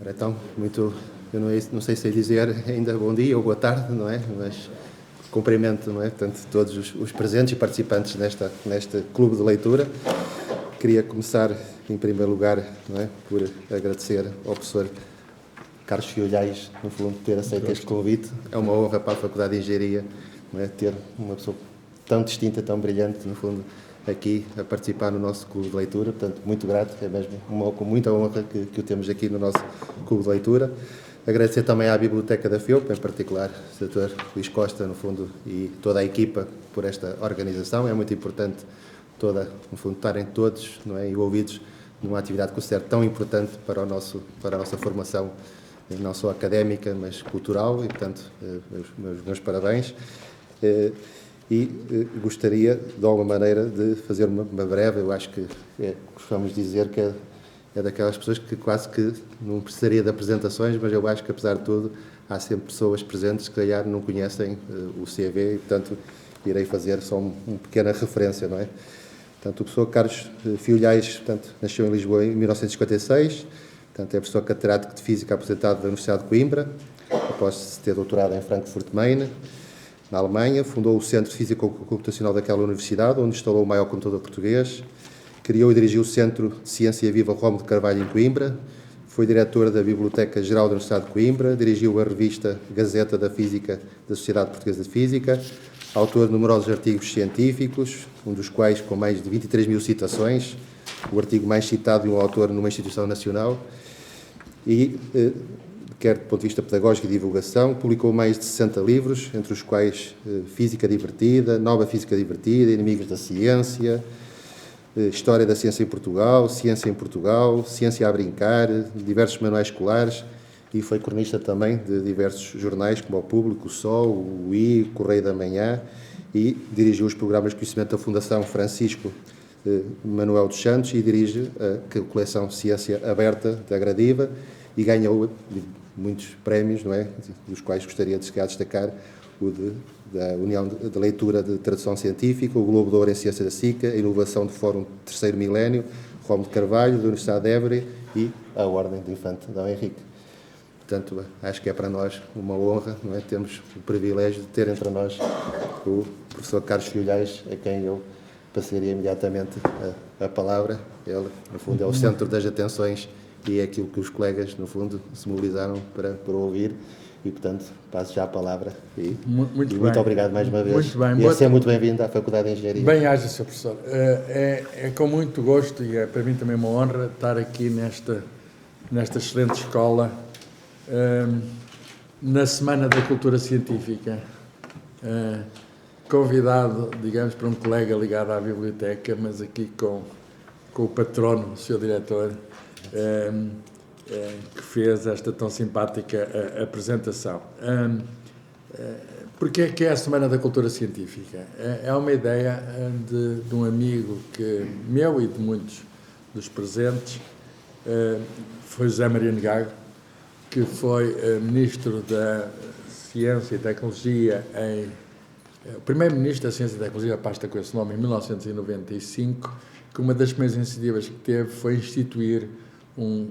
Ora, então, eu não sei se dizer ainda bom dia ou boa tarde, não é? Mas cumprimento, não é? Portanto, todos os presentes e participantes neste clube de leitura. Queria começar, em primeiro lugar, não é? Por agradecer ao professor Carlos Fiolhais, no fundo, ter aceito este convite. É uma honra para a Faculdade de Engenharia, não é? Ter uma pessoa tão distinta, tão brilhante, no fundo, aqui a participar no nosso clube de leitura. Portanto, muito grato, é mesmo com muita honra que o temos aqui no nosso clube de leitura. Agradecer também à Biblioteca da FEUP, em particular o Dr. Luís Costa, no fundo, e toda a equipa por esta organização. É muito importante no fundo, estarem todos, não é, envolvidos numa atividade que considero tão importante para a nossa formação, não só académica, mas cultural, e, portanto, meus parabéns. Gostaria, de alguma maneira, de fazer uma breve, eu acho que costumamos dizer que é daquelas pessoas que quase que não precisaria de apresentações, mas eu acho que, apesar de tudo, há sempre pessoas presentes que, calhar, não conhecem o CV e, portanto, irei fazer só uma pequena referência, não é? Portanto, o professor Carlos Fiolhais, portanto, nasceu em Lisboa em 1956, portanto, é professor catedrático de Física aposentado da Universidade de Coimbra, após se ter doutorado em Frankfurt-Main, na Alemanha. Fundou o Centro de Física Computacional daquela universidade, onde instalou o maior computador português. Criou e dirigiu o Centro de Ciência Viva Rômulo de Carvalho, em Coimbra. Foi diretor da Biblioteca Geral da Universidade de Coimbra. Dirigiu a revista Gazeta da Física da Sociedade Portuguesa de Física. Autor de numerosos artigos científicos, um dos quais com mais de 23 mil citações, o artigo mais citado de um autor numa instituição nacional. E, quer do ponto de vista pedagógico e divulgação, publicou mais de 60 livros, entre os quais Física Divertida, Nova Física Divertida, Inimigos da Ciência, História da Ciência em Portugal, Ciência em Portugal, Ciência a Brincar, diversos manuais escolares, e foi cronista também de diversos jornais, como o Público, o Sol, o I, Correio da Manhã, e dirigiu os programas de conhecimento da Fundação Francisco Manuel dos Santos e dirige a coleção Ciência Aberta da Gradiva, e ganhou muitos prémios, não é? Dos quais gostaria de destacar o da União de Leitura de Tradução Científica, o Globo de Ouro em Ciência da SICA, a Inovação do Fórum Terceiro Milénio, Rômulo de Carvalho, da Universidade de Évora, e a Ordem do Infante Dom Henrique. Portanto, acho que é para nós uma honra, não é? Temos o privilégio de ter entre nós o professor Carlos Fiolhais, a quem eu passaria imediatamente a palavra. Ele, no fundo, é o centro das atenções e é aquilo que os colegas, no fundo, se mobilizaram para ouvir. E, portanto, passo já a palavra. Muito obrigado mais uma vez. Muito bem. E seja muito bem-vindo à Faculdade de Engenharia. Bem-aja, Sr. Professor. É com muito gosto e é para mim também uma honra estar aqui nesta excelente escola, na Semana da Cultura Científica, convidado, digamos, para um colega ligado à biblioteca, mas aqui com o patrono, o Sr. Diretor, que fez esta tão simpática apresentação. Porque é que é a Semana da Cultura Científica? É uma ideia de um amigo meu e de muitos dos presentes, foi José Mariano Gago, que foi Ministro da Ciência e Tecnologia, o primeiro-ministro da Ciência e Tecnologia, a pasta com esse nome, em 1995, que uma das primeiras iniciativas que teve foi instituir um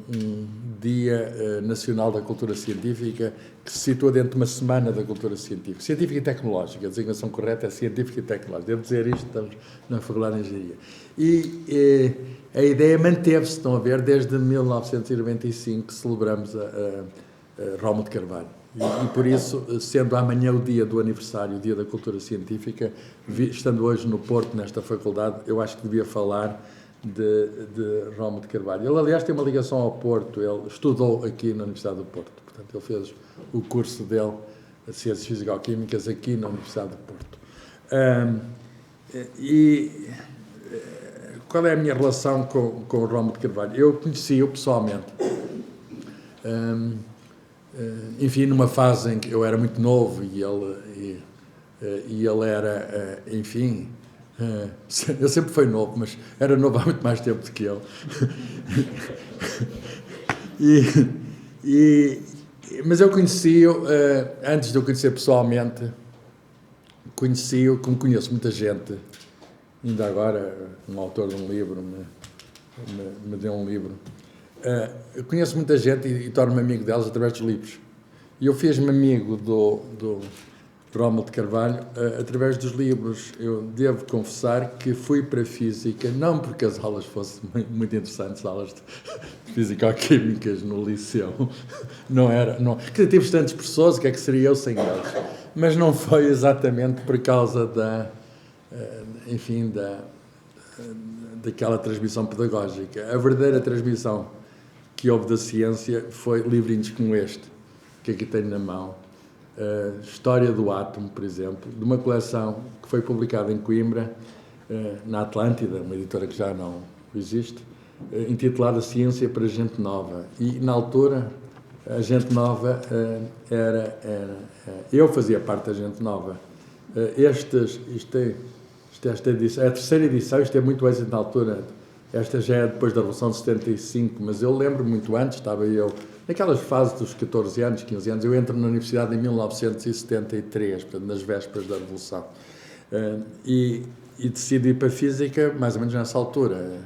Dia Nacional da Cultura Científica, que se situa dentro de uma Semana da Cultura Científica e Tecnológica. A designação correta é científica e tecnológica. Devo dizer isto, estamos na Faculdade de Engenharia. E a ideia manteve-se, estão a ver, desde 1995 que celebramos a Rômulo de Carvalho. E por isso, sendo amanhã o dia do aniversário, o Dia da Cultura Científica, estando hoje no Porto, nesta faculdade, eu acho que devia falar de Rômulo de Carvalho. Ele, aliás, tem uma ligação ao Porto, ele estudou aqui na Universidade do Porto, portanto, ele fez o curso dele, de Ciências Físico-Químicas, aqui na Universidade do Porto. Qual é a minha relação com o Rômulo de Carvalho? Eu conheci-o pessoalmente, enfim, numa fase em que eu era muito novo e ele era, enfim, eu sempre fui novo, mas era novo há muito mais tempo do que ele. Mas eu conheci-o, antes de eu conhecer pessoalmente, conheci-o, como conheço muita gente, ainda agora um autor de um livro me deu um livro, Eu conheço muita gente e torno-me amigo delas através dos livros. E eu fiz-me amigo do Rómulo de Carvalho através dos livros. Eu devo confessar que fui para a Física, não porque as aulas fossem muito interessantes, aulas de Físico-Químicas no liceu. Não era. Não, que tive tantos professores, o que é que seria eu sem eles? Mas não foi exatamente por causa daquela transmissão pedagógica. A verdadeira transmissão que houve da ciência foi livrinhos como este, que aqui tenho na mão. História do Átomo, por exemplo, de uma coleção que foi publicada em Coimbra, na Atlântida, uma editora que já não existe, intitulada Ciência para Gente Nova. E, na altura, a Gente Nova eu fazia parte da Gente Nova. Esta edição, é a terceira edição, isto é muito êxito na altura. Esta já é depois da Revolução de 75, mas eu lembro muito antes, estava eu, naquelas fases dos 14 anos, 15 anos, eu entro na universidade em 1973, portanto, nas vésperas da Revolução. E decidi ir para a Física mais ou menos nessa altura,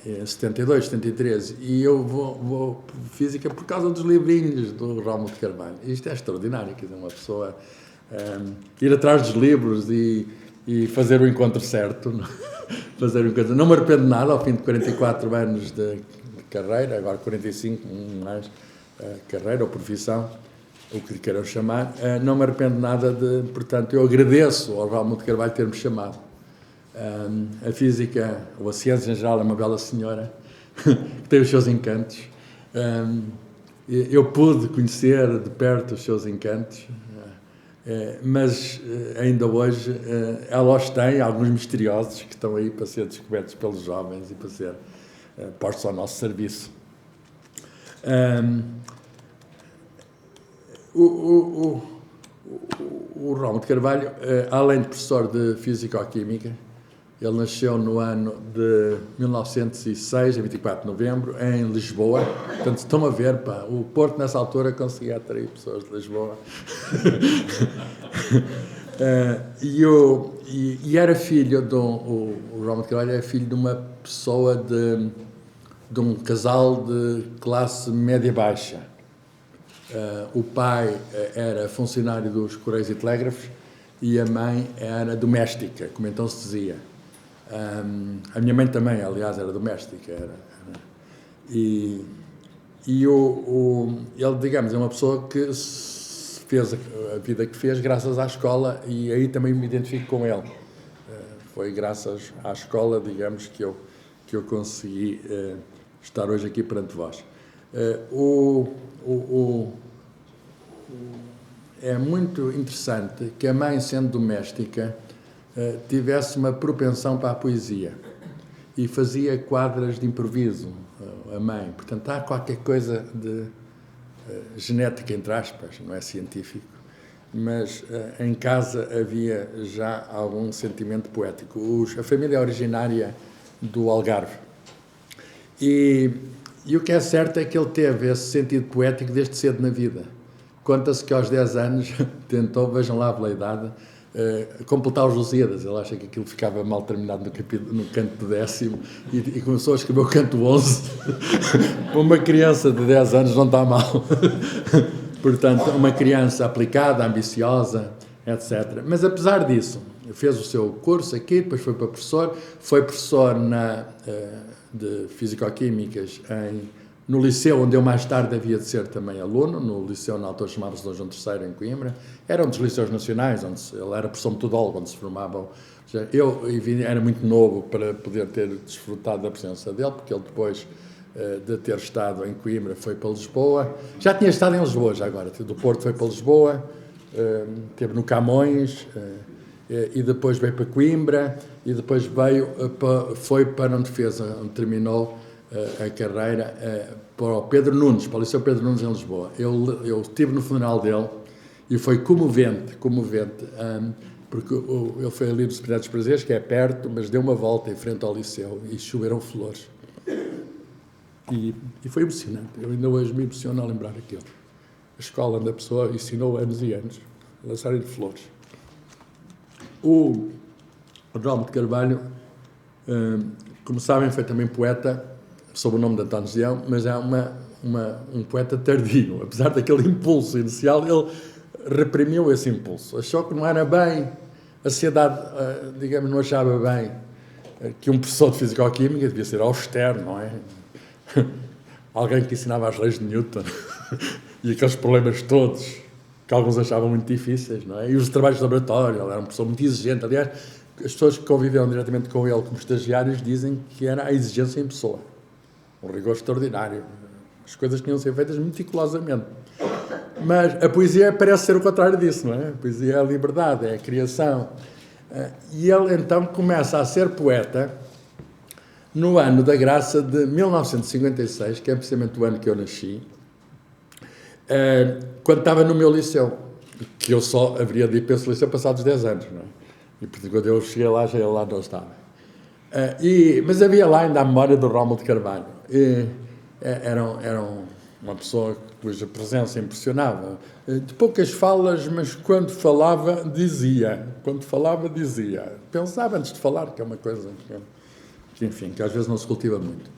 em 72, 73, e eu vou para a Física por causa dos livrinhos do Rómulo de Carvalho. Isto é extraordinário, quer dizer, uma pessoa ir atrás dos livros e fazer o encontro certo. Não me arrependo de nada, ao fim de 44 anos de carreira, agora 45, mais carreira ou profissão, o que lhe queiram chamar, não me arrependo de nada portanto, eu agradeço ao Rómulo de Carvalho ter-me chamado. A física, ou a ciência em geral, é uma bela senhora, que tem os seus encantos. Eu pude conhecer de perto os seus encantos, mas ainda hoje ela os tem, alguns misteriosos que estão aí para ser descobertos pelos jovens e para ser postos ao nosso serviço. O Rómulo de Carvalho, além de professor de Físico-Química, ele nasceu no ano de 1906, a 24 de novembro, em Lisboa. Portanto, estão a ver, o Porto, nessa altura, conseguia atrair pessoas de Lisboa. E era filho o Rómulo de Carvalho era filho de uma pessoa de um casal de classe média-baixa. O pai era funcionário dos Correios e Telégrafos e a mãe era doméstica, como então se dizia. A minha mãe também, aliás, era doméstica. E ele, digamos, é uma pessoa que fez a vida que fez graças à escola, e aí também me identifico com ele. Foi graças à escola, digamos, que eu consegui estar hoje aqui perante vós. É muito interessante que a mãe, sendo doméstica, tivesse uma propensão para a poesia e fazia quadras de improviso, a mãe. Portanto, há qualquer coisa de genética, entre aspas, não é científico, mas em casa havia já algum sentimento poético. A família é originária do Algarve. E o que é certo é que ele teve esse sentido poético desde cedo na vida. Conta-se que aos 10 anos tentou, vejam lá a veleidade, completar os Lusíadas. Ele acha que aquilo ficava mal terminado no canto 10º e começou a escrever o canto 11. Uma criança de 10 anos não está mal. Portanto, uma criança aplicada, ambiciosa, etc. Mas, apesar disso, fez o seu curso aqui, depois foi professor de Físico-Químicas no liceu, onde eu mais tarde havia de ser também aluno, no liceu, na altura chamava-se Dom João III, em Coimbra. Era um dos liceus nacionais, onde ele era professor metodólogo, onde se formavam. Eu era muito novo para poder ter desfrutado da presença dele, porque ele depois de ter estado em Coimbra foi para Lisboa. Já tinha estado em Lisboa, já agora. Do Porto foi para Lisboa, esteve no Camões, e depois veio para Coimbra, e depois foi para onde terminou a carreira, para o Pedro Nunes, para o Liceu Pedro Nunes em Lisboa. Eu estive no funeral dele e foi comovente, porque ele foi ali dos Pinados Prazeres, que é perto, mas deu uma volta em frente ao Liceu e choveram flores. E foi emocionante. Eu ainda hoje me emociono a lembrar aquilo. A escola onde a pessoa ensinou anos e anos a lançarem de flores. O Rómulo de Carvalho, como sabem, foi também poeta, sob o nome de António Gião, mas é um poeta tardio. Apesar daquele impulso inicial, ele reprimiu esse impulso. Achou que não era bem, a sociedade, digamos, não achava bem que um professor de Físico-Química devia ser austero, não é? Alguém que ensinava as leis de Newton e aqueles problemas todos que alguns achavam muito difíceis, não é? E os trabalhos de laboratório, ele era uma pessoa muito exigente. Aliás, as pessoas que conviveram diretamente com ele como estagiários dizem que era a exigência em pessoa, um rigor extraordinário. As coisas tinham de ser feitas meticulosamente. Mas a poesia parece ser o contrário disso, não é? A poesia é a liberdade, é a criação. E ele então começa a ser poeta no ano da graça de 1956, que é precisamente o ano que eu nasci, quando estava no meu liceu, que eu só haveria de ir para esse liceu passados 10 anos, não é? E portanto, quando eu cheguei lá, já ele lá não estava. Mas havia lá ainda a memória do Rómulo de Carvalho. Era uma pessoa cuja presença impressionava. De poucas falas, mas quando falava, dizia. Pensava antes de falar, que é uma coisa que enfim, que às vezes não se cultiva muito.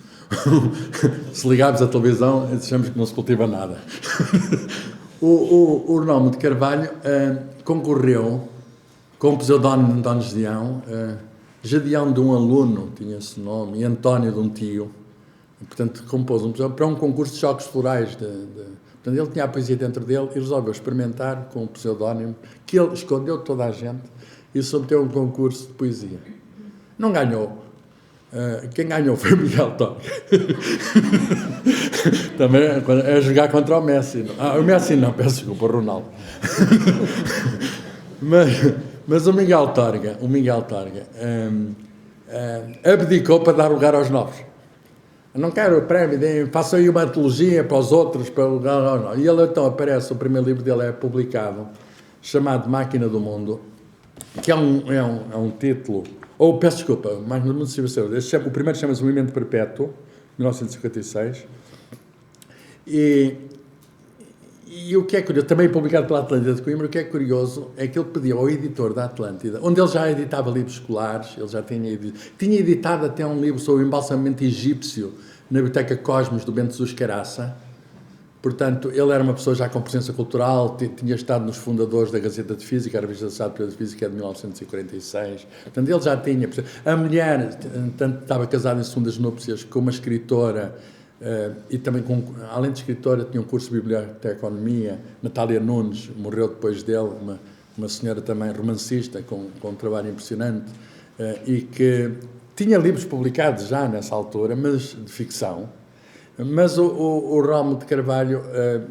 Se ligarmos à televisão, achamos que não se cultiva nada. O Rómulo de Carvalho concorreu com o pseudónimo de António Gedeão, Gedeão de um aluno, tinha esse nome, e António de um tio. E, portanto, compôs para um concurso de choques florais. Portanto, ele tinha a poesia dentro dele e resolveu experimentar com o pseudónimo, que ele escondeu de toda a gente, e submeteu um concurso de poesia. Não ganhou. Quem ganhou foi o Miguel Torga. Também é jogar contra o Messi. O Messi não, peço desculpa, o Ronaldo. Mas o Miguel Torga abdicou para dar lugar aos novos. Eu não quero o prémio, façam aí uma antologia para os outros, para o lugar aos novos. E ele então aparece, o primeiro livro dele é publicado, chamado Máquina do Mundo, que é um título, ou peço desculpa, Máquina do Mundo, o primeiro chama-se Movimento Perpétuo, 1956, e o que é curioso, também publicado pela Atlântida de Coimbra, o que é curioso é que ele pediu ao editor da Atlântida, onde ele já editava livros escolares, ele já tinha editado até um livro sobre o embalsamento egípcio na Biblioteca Cosmos do Bento Jesus Caraça. Portanto, ele era uma pessoa já com presença cultural, tinha estado nos fundadores da Gazeta de Física, a revista de Física é de 1946. Portanto, ele já tinha... A mulher, tanto estava casada em segundas núpcias com uma escritora, e também, além de escritora, tinha um curso de biblioteconomia. Natália Nunes morreu depois dele, uma senhora também romancista, com um trabalho impressionante, e que tinha livros publicados já nessa altura, mas de ficção. Mas o Rómulo de Carvalho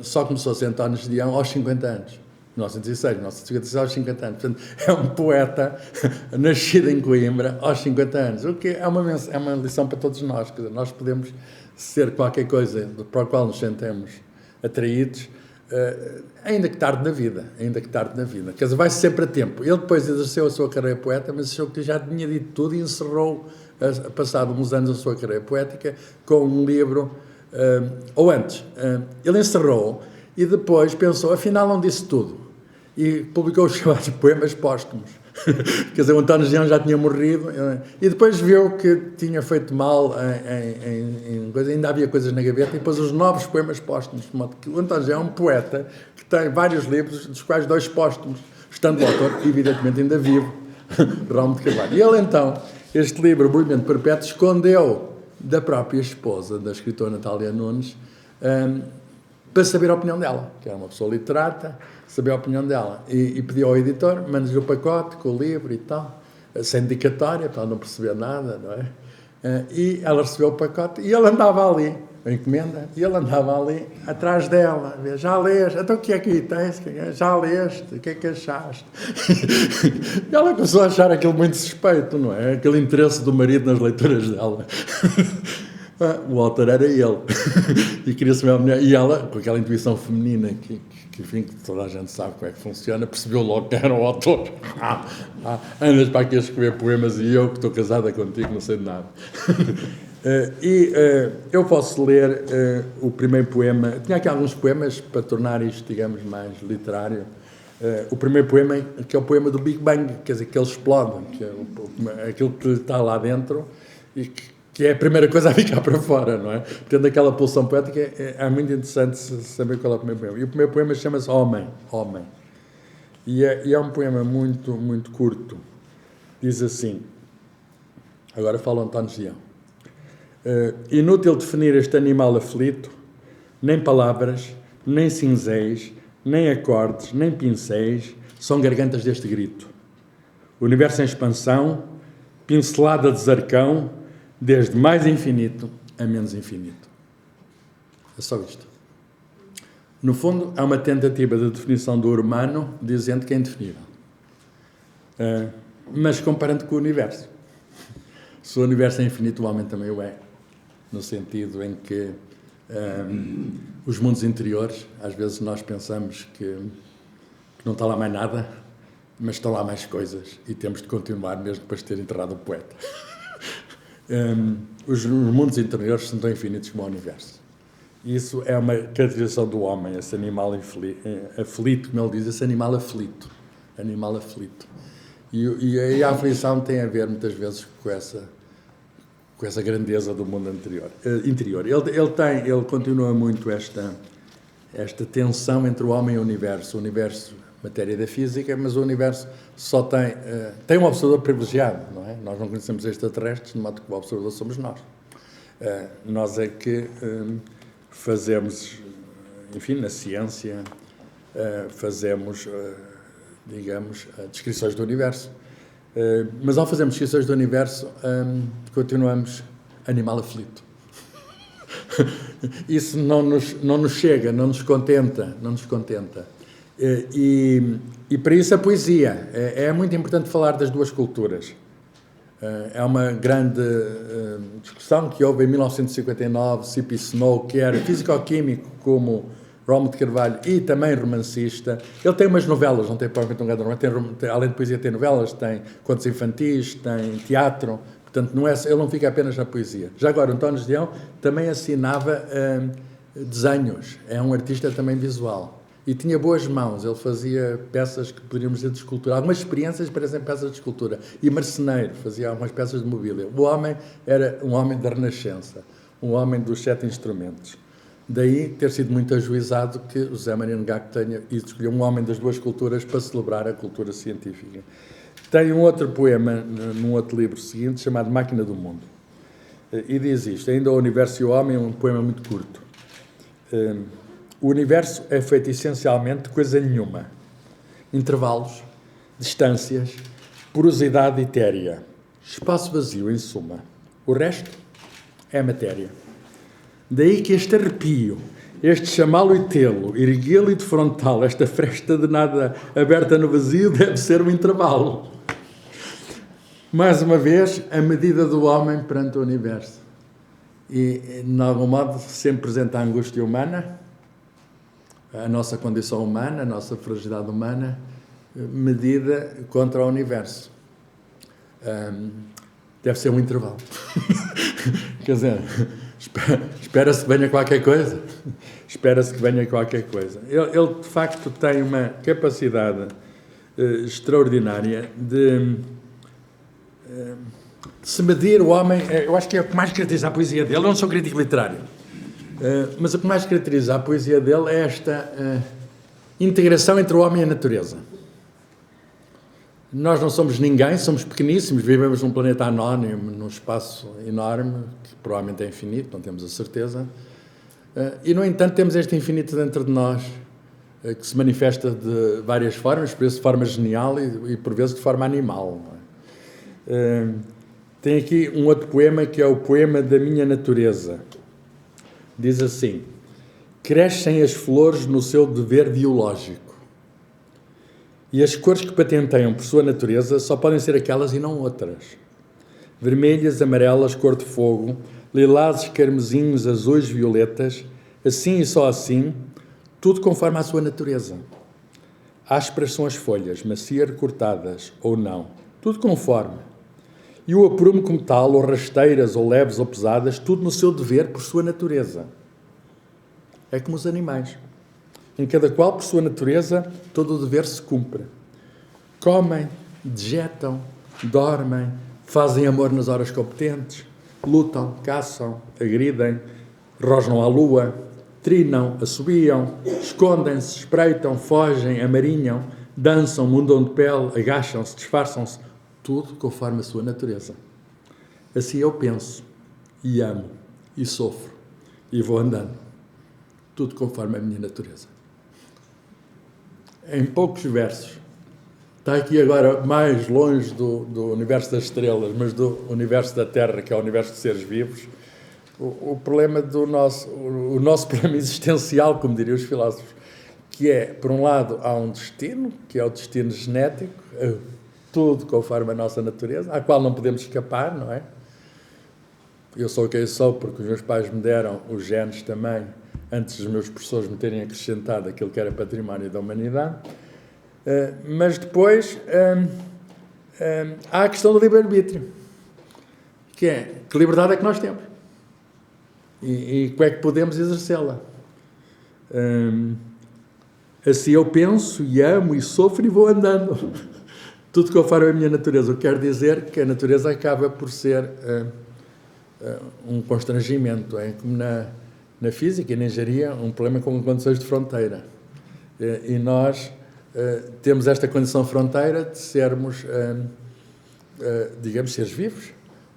só começou a ser António Gedeão aos 50 anos. 1906, 1956, aos 50 anos. Portanto, é um poeta nascido em Coimbra aos 50 anos. O que é uma lição para todos nós. Quer dizer, nós podemos ser qualquer coisa para a qual nos sentemos atraídos, ainda que tarde na vida. Quer dizer, vai sempre a tempo. Ele depois exerceu a sua carreira poeta, mas achou que já tinha dito tudo e encerrou, passado uns anos, a sua carreira poética com um livro... ou antes, ele encerrou e depois pensou, afinal não disse tudo, e publicou os chamados poemas póstumos. Quer dizer, o António Gedeão já tinha morrido, e depois viu que tinha feito mal em coisa, ainda havia coisas na gaveta, e depois os novos poemas póstumos, de modo que o António Gedeão é um poeta que tem vários livros, dos quais 2 póstumos, estando o autor evidentemente ainda vivo, Rómulo de Carvalho. E ele então, este livro, o Movimento Perpétuo, escondeu da própria esposa, da escritora Natália Nunes, para saber a opinião dela, que era uma pessoa literata, saber a opinião dela. E pediu ao editor, manda-lhe o pacote com o livro e tal, sem dedicatória, para ela não perceber nada, não é? E ela recebeu o pacote e ele andava ali, a encomenda, e ele andava ali atrás dela, já leste, então o que é que aí tens? Já leste, o que é que achaste? E ela começou a achar aquilo muito suspeito, não é? Aquele interesse do marido nas leituras dela. O autor era ele, e queria saber a mulher, e ela, com aquela intuição feminina que enfim, que toda a gente sabe como é que funciona, percebeu logo que era o autor. Andas para aqui a escrever poemas e eu, que estou casada contigo, não sei de nada. Eu posso ler o primeiro poema. Tinha aqui alguns poemas para tornar isto, digamos, mais literário. O primeiro poema, que é o poema do Big Bang, quer dizer, que ele explode, que é aquilo que está lá dentro e que que é a primeira coisa a ficar para fora, não é? Tendo aquela pulsão poética, é muito interessante saber qual é o primeiro poema. E o primeiro poema chama-se Homem. E é um poema muito, muito curto. Diz assim, agora fala António Gião. Inútil definir este animal aflito, nem palavras, nem cinzéis, nem acordes, nem pincéis são gargantas deste grito. O universo em expansão, pincelada de zarcão, desde mais infinito a menos infinito. É só isto. No fundo, há uma tentativa de definição do humano dizendo que é indefinível. Mas comparando com o universo. Se o universo é infinito, o homem também o é. No sentido em que os mundos interiores, às vezes nós pensamos que não está lá mais nada, mas estão lá mais coisas e temos de continuar mesmo depois de ter enterrado o poeta. Os mundos interiores são tão infinitos como o universo. Isso é uma caracterização do homem, esse animal aflito, como ele diz, esse animal aflito. E a aflição tem a ver, muitas vezes, com essa grandeza do mundo interior. Ele continua muito esta tensão entre o homem e o universo matéria da física, mas o universo só tem um observador privilegiado, não é? Nós não conhecemos extraterrestres, de modo que o observador somos nós. Nós é que fazemos, enfim, na ciência, fazemos, digamos, descrições do universo. Mas ao fazermos descrições do universo, continuamos animal aflito. Isso não nos chega, não nos contenta. E para isso a poesia. É muito importante falar das duas culturas. É uma grande discussão que houve em 1959, C.P. Snow, que era físico-químico como Rômulo de Carvalho e também romancista. Ele tem umas novelas, não tem propriamente um grande romance, além de poesia tem novelas, tem contos infantis, tem teatro, portanto ele não fica apenas na poesia. Já agora, António Gião também assinava desenhos, é um artista também visual. E tinha boas mãos, ele fazia peças que poderíamos dizer de escultura. Algumas experiências parecem peças de escultura. E marceneiro, fazia algumas peças de mobília. O homem era um homem da Renascença, um homem dos 7 instrumentos. Daí ter sido muito ajuizado que o José Maria Negaco tenha escolhido um homem das duas culturas para celebrar a cultura científica. Tem um outro poema, num outro livro seguinte, chamado Máquina do Mundo. E diz isto, ainda o universo e o homem, é um poema muito curto. O universo é feito essencialmente de coisa nenhuma. Intervalos, distâncias, porosidade etérea, espaço vazio, em suma. O resto é matéria. Daí que este arrepio, este chamá-lo e tê-lo, erguê-lo e defrontá-lo, esta fresta de nada aberta no vazio, deve ser um intervalo. Mais uma vez, a medida do homem perante o universo. E, de algum modo, sempre presente a angústia humana, a nossa condição humana, a nossa fragilidade humana, medida contra o universo. Deve ser um intervalo. Quer dizer, espera-se que venha qualquer coisa. Espera-se que venha qualquer coisa. Ele, de facto, tem uma capacidade extraordinária de se medir o homem. Eu acho que é o que mais caracteriza a poesia dele. Eu não sou crítico literário. Mas o que mais caracteriza a poesia dele é esta integração entre o homem e a natureza. Nós não somos ninguém, somos pequeníssimos, vivemos num planeta anónimo, num espaço enorme, que provavelmente é infinito, não temos a certeza, e, no entanto, temos este infinito dentro de nós, que se manifesta de várias formas, por vezes de forma genial e por vezes de forma animal. Não é? Tem aqui um outro poema, que é o poema da minha natureza. Diz assim: crescem as flores no seu dever biológico, e as cores que patenteiam por sua natureza só podem ser aquelas e não outras. Vermelhas, amarelas, cor de fogo, lilazes, carmesinhos, azuis, violetas, assim e só assim, tudo conforme a sua natureza. Ásperas são as folhas, macias, cortadas ou não, tudo conforme. E o aprume como tal, ou rasteiras, ou leves ou pesadas, tudo no seu dever por sua natureza. É como os animais. Em cada qual, por sua natureza, todo o dever se cumpre. Comem, dejetam, dormem, fazem amor nas horas competentes, lutam, caçam, agridem, rosnam à lua, trinam, assobiam, escondem-se, espreitam, fogem, amarinham, dançam, mudam de pele, agacham-se, disfarçam-se, tudo conforme a sua natureza. Assim eu penso, e amo, e sofro, e vou andando, tudo conforme a minha natureza. Em poucos versos, está aqui agora mais longe do universo das estrelas, mas do universo da Terra, que é o universo de seres vivos, o problema o nosso problema existencial, como diriam os filósofos, que é, por um lado, há um destino, que é o destino genético, tudo conforme a nossa natureza, à qual não podemos escapar, não é? Eu sou quem sou porque os meus pais me deram os genes também, antes dos meus professores me terem acrescentado aquilo que era património da humanidade. Mas depois há a questão do livre-arbítrio, que é que liberdade é que nós temos e como é que podemos exercê-la. Assim eu penso e amo e sofro e vou andando, tudo conforme a minha natureza. O que quer dizer que a natureza acaba por ser um constrangimento, como na física e na engenharia, um problema com condições de fronteira. E nós temos esta condição fronteira de sermos, digamos, seres vivos,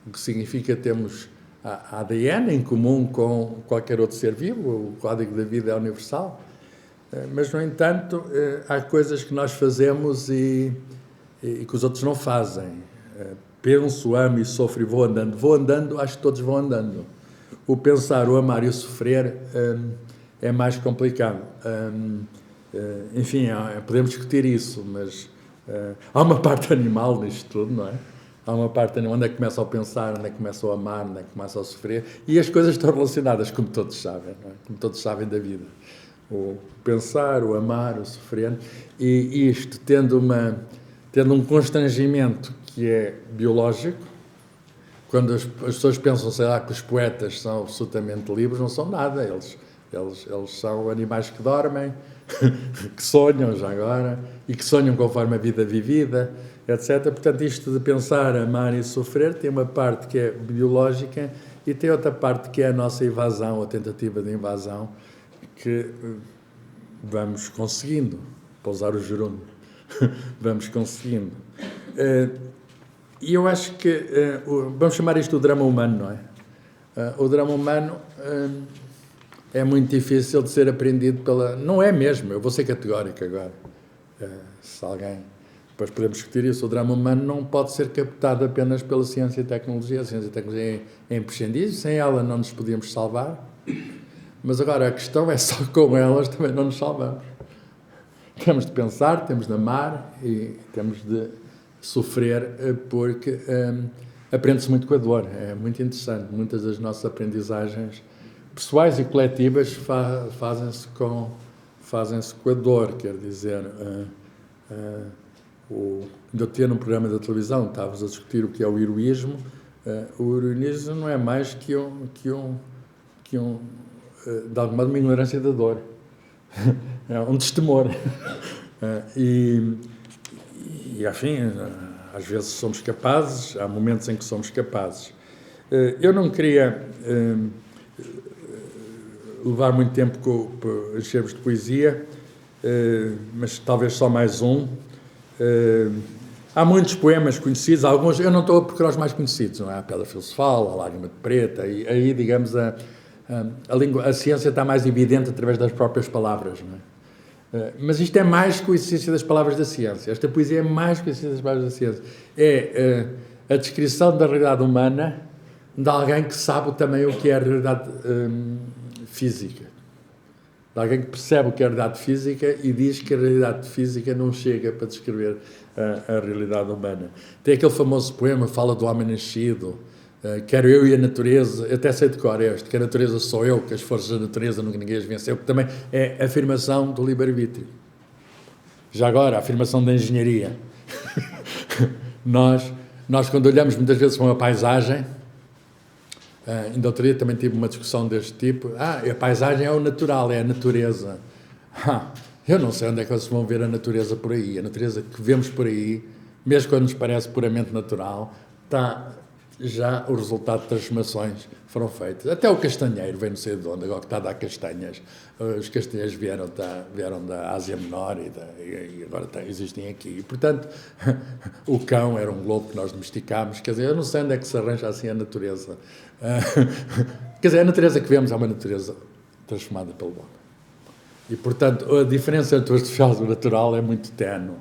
o que significa termos a ADN em comum com qualquer outro ser vivo, o código da vida é universal, mas, no entanto, há coisas que nós fazemos e que os outros não fazem. Penso, amo e sofro e vou andando, acho que todos vão andando. O pensar, o amar e o sofrer é mais complicado. Enfim, podemos discutir isso, mas há uma parte animal nisto tudo, não é? Há uma parte animal, onde é que começa a pensar, onde é que começa a amar, onde é que começa a sofrer, e as coisas estão relacionadas, como todos sabem, não é? Como todos sabem da vida. O pensar, o amar, o sofrer, e isto tendo um constrangimento que é biológico. Quando as pessoas pensam, sei lá, que os poetas são absolutamente livres, não são nada, eles são animais que dormem, que sonham já agora, e que sonham conforme a vida vivida, etc. Portanto, isto de pensar, amar e sofrer tem uma parte que é biológica e tem outra parte que é a nossa evasão, a tentativa de invasão, que vamos conseguindo, para usar o gerúndio, vamos conseguindo. E eu acho que, vamos chamar isto o drama humano, não é? O drama humano é muito difícil de ser aprendido não é mesmo, eu vou ser categórico agora. Se alguém... Depois podemos discutir isso. O drama humano não pode ser captado apenas pela ciência e tecnologia. A ciência e tecnologia é imprescindível, sem ela não nos podíamos salvar. Mas agora a questão é só com elas também não nos salvamos. Temos de pensar, temos de amar e temos de sofrer, porque aprende-se muito com a dor. É muito interessante. Muitas das nossas aprendizagens pessoais e coletivas fazem-se com a dor. Quer dizer, ainda tinha num programa da televisão, estávamos a discutir o que é o heroísmo. O heroísmo não é mais que de algum modo, uma ignorância da dor. É um destemor. E, enfim, às vezes somos capazes, há momentos em que somos capazes. Eu não queria levar muito tempo com enchermos de poesia, mas talvez só mais um. Há muitos poemas conhecidos, alguns, eu não estou a procurar os mais conhecidos, não é? A Pedra Filosofal, a Lágrima de Preta, e aí, digamos, a ciência está mais evidente através das próprias palavras, não é? Mas isto é mais que a essência das palavras da ciência. Esta poesia é mais que a essência das palavras da ciência. É a descrição da realidade humana de alguém que sabe também o que é a realidade física. De alguém que percebe o que é a realidade física e diz que a realidade física não chega para descrever a realidade humana. Tem aquele famoso poema, fala do homem nascido, quero eu e a natureza, até sei de cor este, que a natureza sou eu, que as forças da natureza nunca ninguém as venceu, que também é a afirmação do livre-arbítrio. Já agora, a afirmação da engenharia. Nós, quando olhamos muitas vezes para uma paisagem, ainda outro dia também tive uma discussão deste tipo, a paisagem é o natural, é a natureza. Eu não sei onde é que vocês vão ver a natureza por aí. A natureza que vemos por aí, mesmo quando nos parece puramente natural, está já o resultado de transformações foram feitas. Até o castanheiro vem não sei de onde, agora que está a dar castanhas. Os castanheiros vieram da Ásia Menor e agora existem aqui. E, portanto, o cão era um globo que nós domesticámos. Quer dizer, eu não sei onde é que se arranja assim a natureza. Quer dizer, a natureza que vemos é uma natureza transformada pelo homem. E, portanto, a diferença entre o artificial e o natural é muito ténue.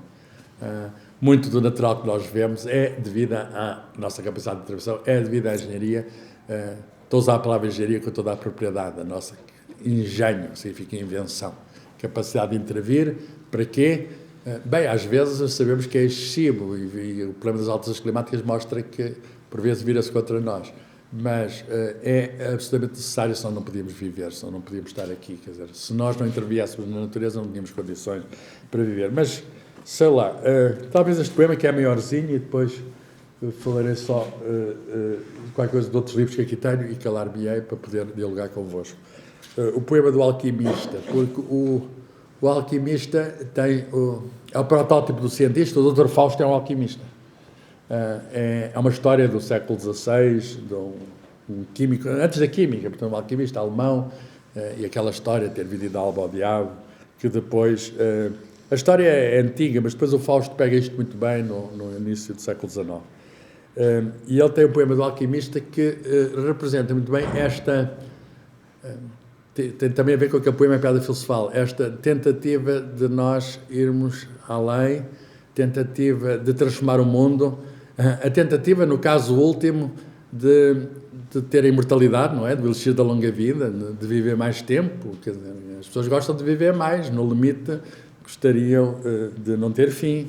Muito do natural que nós vemos é devido à nossa capacidade de intervenção, é devido à engenharia. Estou a usar a palavra engenharia com toda a propriedade. A nossa engenho significa invenção. Capacidade de intervir. Para quê? Bem, às vezes sabemos que é excessivo e o problema das alterações climáticas mostra que, por vezes, vira-se contra nós. Mas é absolutamente necessário, senão não podíamos viver, senão não podíamos estar aqui. Quer dizer, se nós não interviéssemos na natureza, não tínhamos condições para viver. Mas, sei lá, talvez este poema que é maiorzinho e depois falarei só qualquer coisa de outros livros que aqui tenho e calar-me-ei para poder dialogar convosco. O poema do alquimista, porque o alquimista é o protótipo do cientista, o Dr. Fausto é um alquimista. É uma história do século XVI, de um químico, antes da química, portanto, um alquimista alemão, e aquela história de ter vendido a alma ao diabo, que depois... a história é antiga, mas depois o Fausto pega isto muito bem no início do século XIX. E ele tem um poema do alquimista que representa muito bem esta... tem também a ver com aquele poema Piada Filosofal, esta tentativa de nós irmos além, tentativa de transformar o mundo, a tentativa, no caso último, de ter a imortalidade, não é? Do elixir da longa vida, de viver mais tempo. Quer dizer, as pessoas gostam de viver mais, no limite gostariam de não ter fim,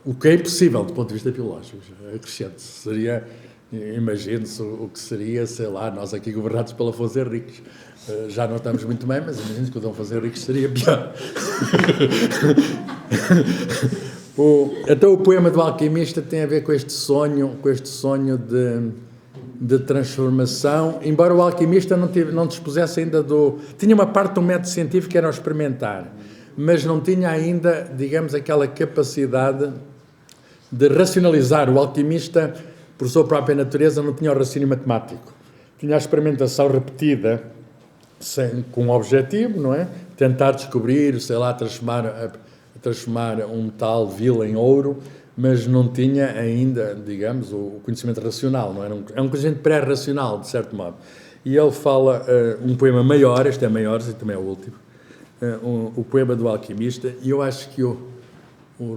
o que é impossível do ponto de vista biológico. Acrescento, seria, imagine-se o que seria, sei lá, nós aqui governados pela Afonso Henriques. Já não estamos muito bem, mas imagine-se que o Dom Afonso Henriques seria pior. Então o poema do alquimista tem a ver com este sonho de transformação, embora o alquimista não dispusesse ainda tinha uma parte do método científico que era o experimentar, mas não tinha ainda, digamos, aquela capacidade de racionalizar. O alquimista, por sua própria natureza, não tinha o raciocínio matemático. Tinha a experimentação repetida, com um objetivo, não é? Tentar descobrir, sei lá, transformar um metal vil em ouro, mas não tinha ainda, digamos, o conhecimento racional, não é? É um conhecimento pré-racional, de certo modo. E ele fala um poema maior, este é maior, e também é o último, o poema do alquimista, e eu acho que o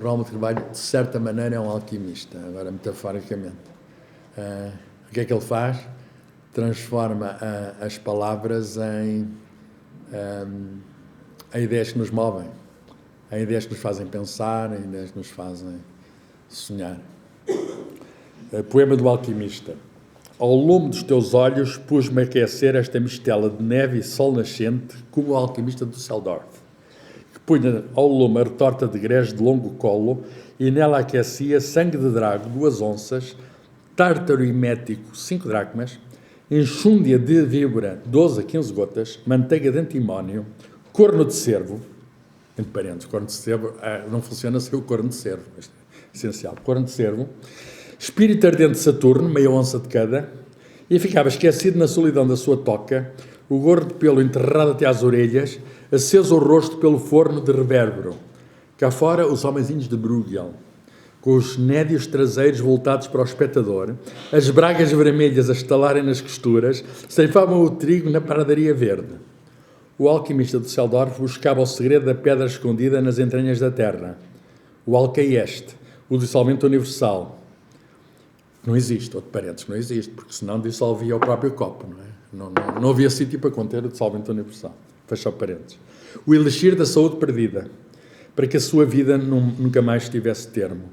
Raul de Carvalho, de certa maneira, é um alquimista, agora metaforicamente. O que é que ele faz? Transforma as palavras em ideias que nos movem, em ideias que nos fazem pensar, em ideias que nos fazem sonhar. Poema do alquimista. Ao lume dos teus olhos pus-me a aquecer esta mistela de neve e sol nascente, como o alquimista do Düsseldorf, que punha ao lume a retorta de grés de longo colo e nela aquecia sangue de drago, 2 onças, tártaro emético, 5 dracmas, enxúndia de víbora, 12 a 15 gotas, manteiga de antimónio, corno de cervo, entre parênteses, corno de cervo, não funciona sem o corno de cervo, isto é essencial, corno de cervo, espírito ardente de Saturno, meia onça de cada, e ficava esquecido na solidão da sua toca, o gorro de pelo enterrado até às orelhas, aceso o rosto pelo forno de revérbero. Cá fora, os homenzinhos de Bruegel, com os nédios traseiros voltados para o espectador, as bragas vermelhas a estalarem nas costuras, ceifavam o trigo na pradaria verde. O alquimista de Düsseldorf buscava o segredo da pedra escondida nas entranhas da terra. O alcaeste, o dissolvente universal. Não existe, outro parênteses, não existe, porque senão dissolvia o próprio copo, não é? Não havia sítio para conter o dissolvente universal. Fecha o parênteses. O elixir da saúde perdida, para que a sua vida nunca mais tivesse termo.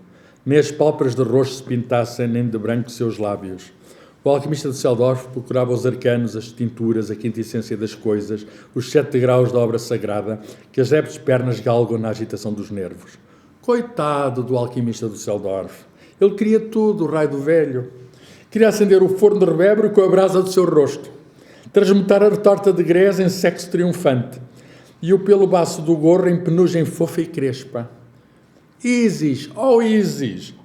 Nem as pálpebras de roxo se pintassem, nem de branco seus lábios. O alquimista de Düsseldorf procurava os arcanos, as tinturas, a quintessência das coisas, os 7 graus da obra sagrada, que as leves pernas galgam na agitação dos nervos. Coitado do alquimista de Düsseldorf! Ele queria tudo, o raio do velho. Queria acender o forno de revérbero com a brasa do seu rosto, transmutar a retorta de grés em sexo triunfante e o pelo baço do gorro em penugem fofa e crespa. Ísis,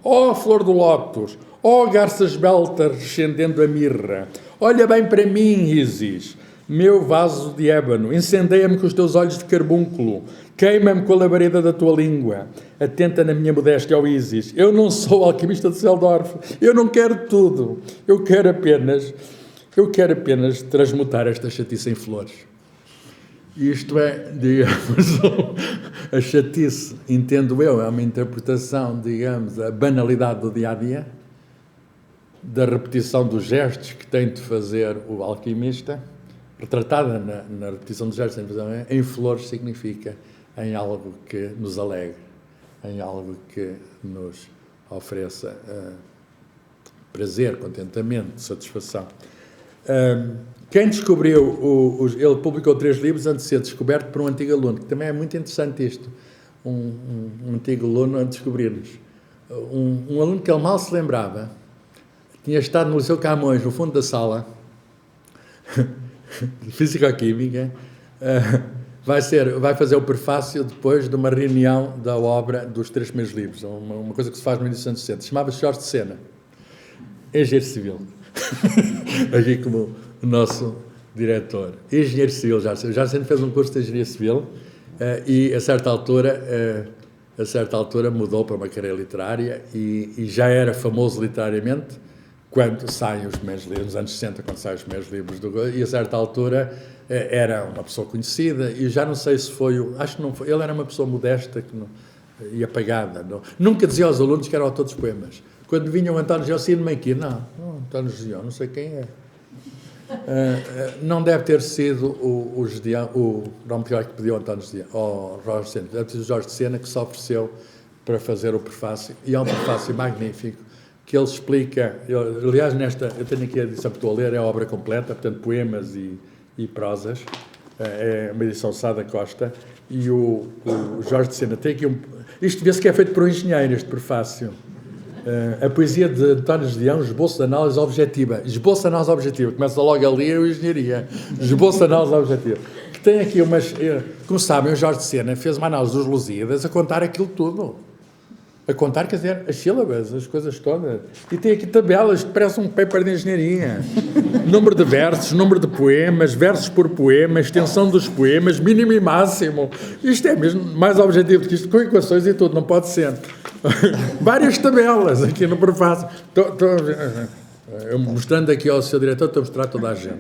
ó flor do lótus, Ó garça esbelta rescendendo a mirra, olha bem para mim, Isis, meu vaso de ébano, incendeia-me com os teus olhos de carbúnculo, queima-me com a labareda da tua língua, atenta na minha modéstia, ó Isis, eu não sou alquimista de Seldorf, eu não quero tudo, eu quero apenas transmutar esta chatice em flores. Isto é, digamos, a chatice, entendo eu, é uma interpretação, digamos, a banalidade do dia-a-dia, da repetição dos gestos que tem de fazer o alquimista, retratada na repetição dos gestos, em flores significa em algo que nos alegre, em algo que nos ofereça prazer, contentamento, satisfação. Quem descobriu, ele publicou 3 livros antes de ser descoberto por um antigo aluno, que também é muito interessante isto, um antigo aluno a descobrir-nos. Um aluno que ele mal se lembrava, tinha estado no Liceu Camões, no fundo da sala, de Físico-Química, vai fazer o prefácio depois de uma reunião da obra dos 3 primeiros livros, uma coisa que se faz no início dos anos 60, chamava-se Jorge de Sena, engenheiro civil, aqui como o nosso diretor, engenheiro civil, Jorge Sena fez um curso de engenharia civil e a certa altura mudou para uma carreira literária e já era famoso literariamente quando saem os primeiros livros, nos anos 60, quando saem os primeiros livros e a certa altura era uma pessoa conhecida e já não sei se foi, acho que não foi, ele era uma pessoa modesta e apagada, nunca dizia aos alunos que eram autores de poemas. Quando vinha o António Geão, saía-me aqui, não, António Geão, não sei quem é. Não deve ter sido o nome que pediu António Geão, ou Jorge de Sena, deve ter sido o Jorge de Sena que se ofereceu para fazer o prefácio, e é um prefácio magnífico, que ele explica, aliás, eu tenho aqui a edição que estou a ler, é a obra completa, portanto, poemas e prosas, é uma edição Sada Costa, e o Jorge de Sena tem aqui isto vê-se que é feito por um engenheiro, este prefácio. A poesia de António Geão, esboço de análise objetiva. Esboço de análise objetiva. Começa logo ali a engenharia. Esboço de análise objetiva. Que tem aqui umas... Como sabem, o Jorge de Sena fez uma análise dos Lusíadas a contar aquilo tudo. A contar, quer dizer, as sílabas, as coisas todas. E tem aqui tabelas que parecem um paper de engenharia. Número de versos, número de poemas, versos por poema, extensão dos poemas, mínimo e máximo. Isto é mesmo mais objetivo do que isto, com equações e tudo, não pode ser. Várias tabelas aqui no prefácio. Eu mostrando aqui ao seu diretor, estou a mostrar a toda a gente.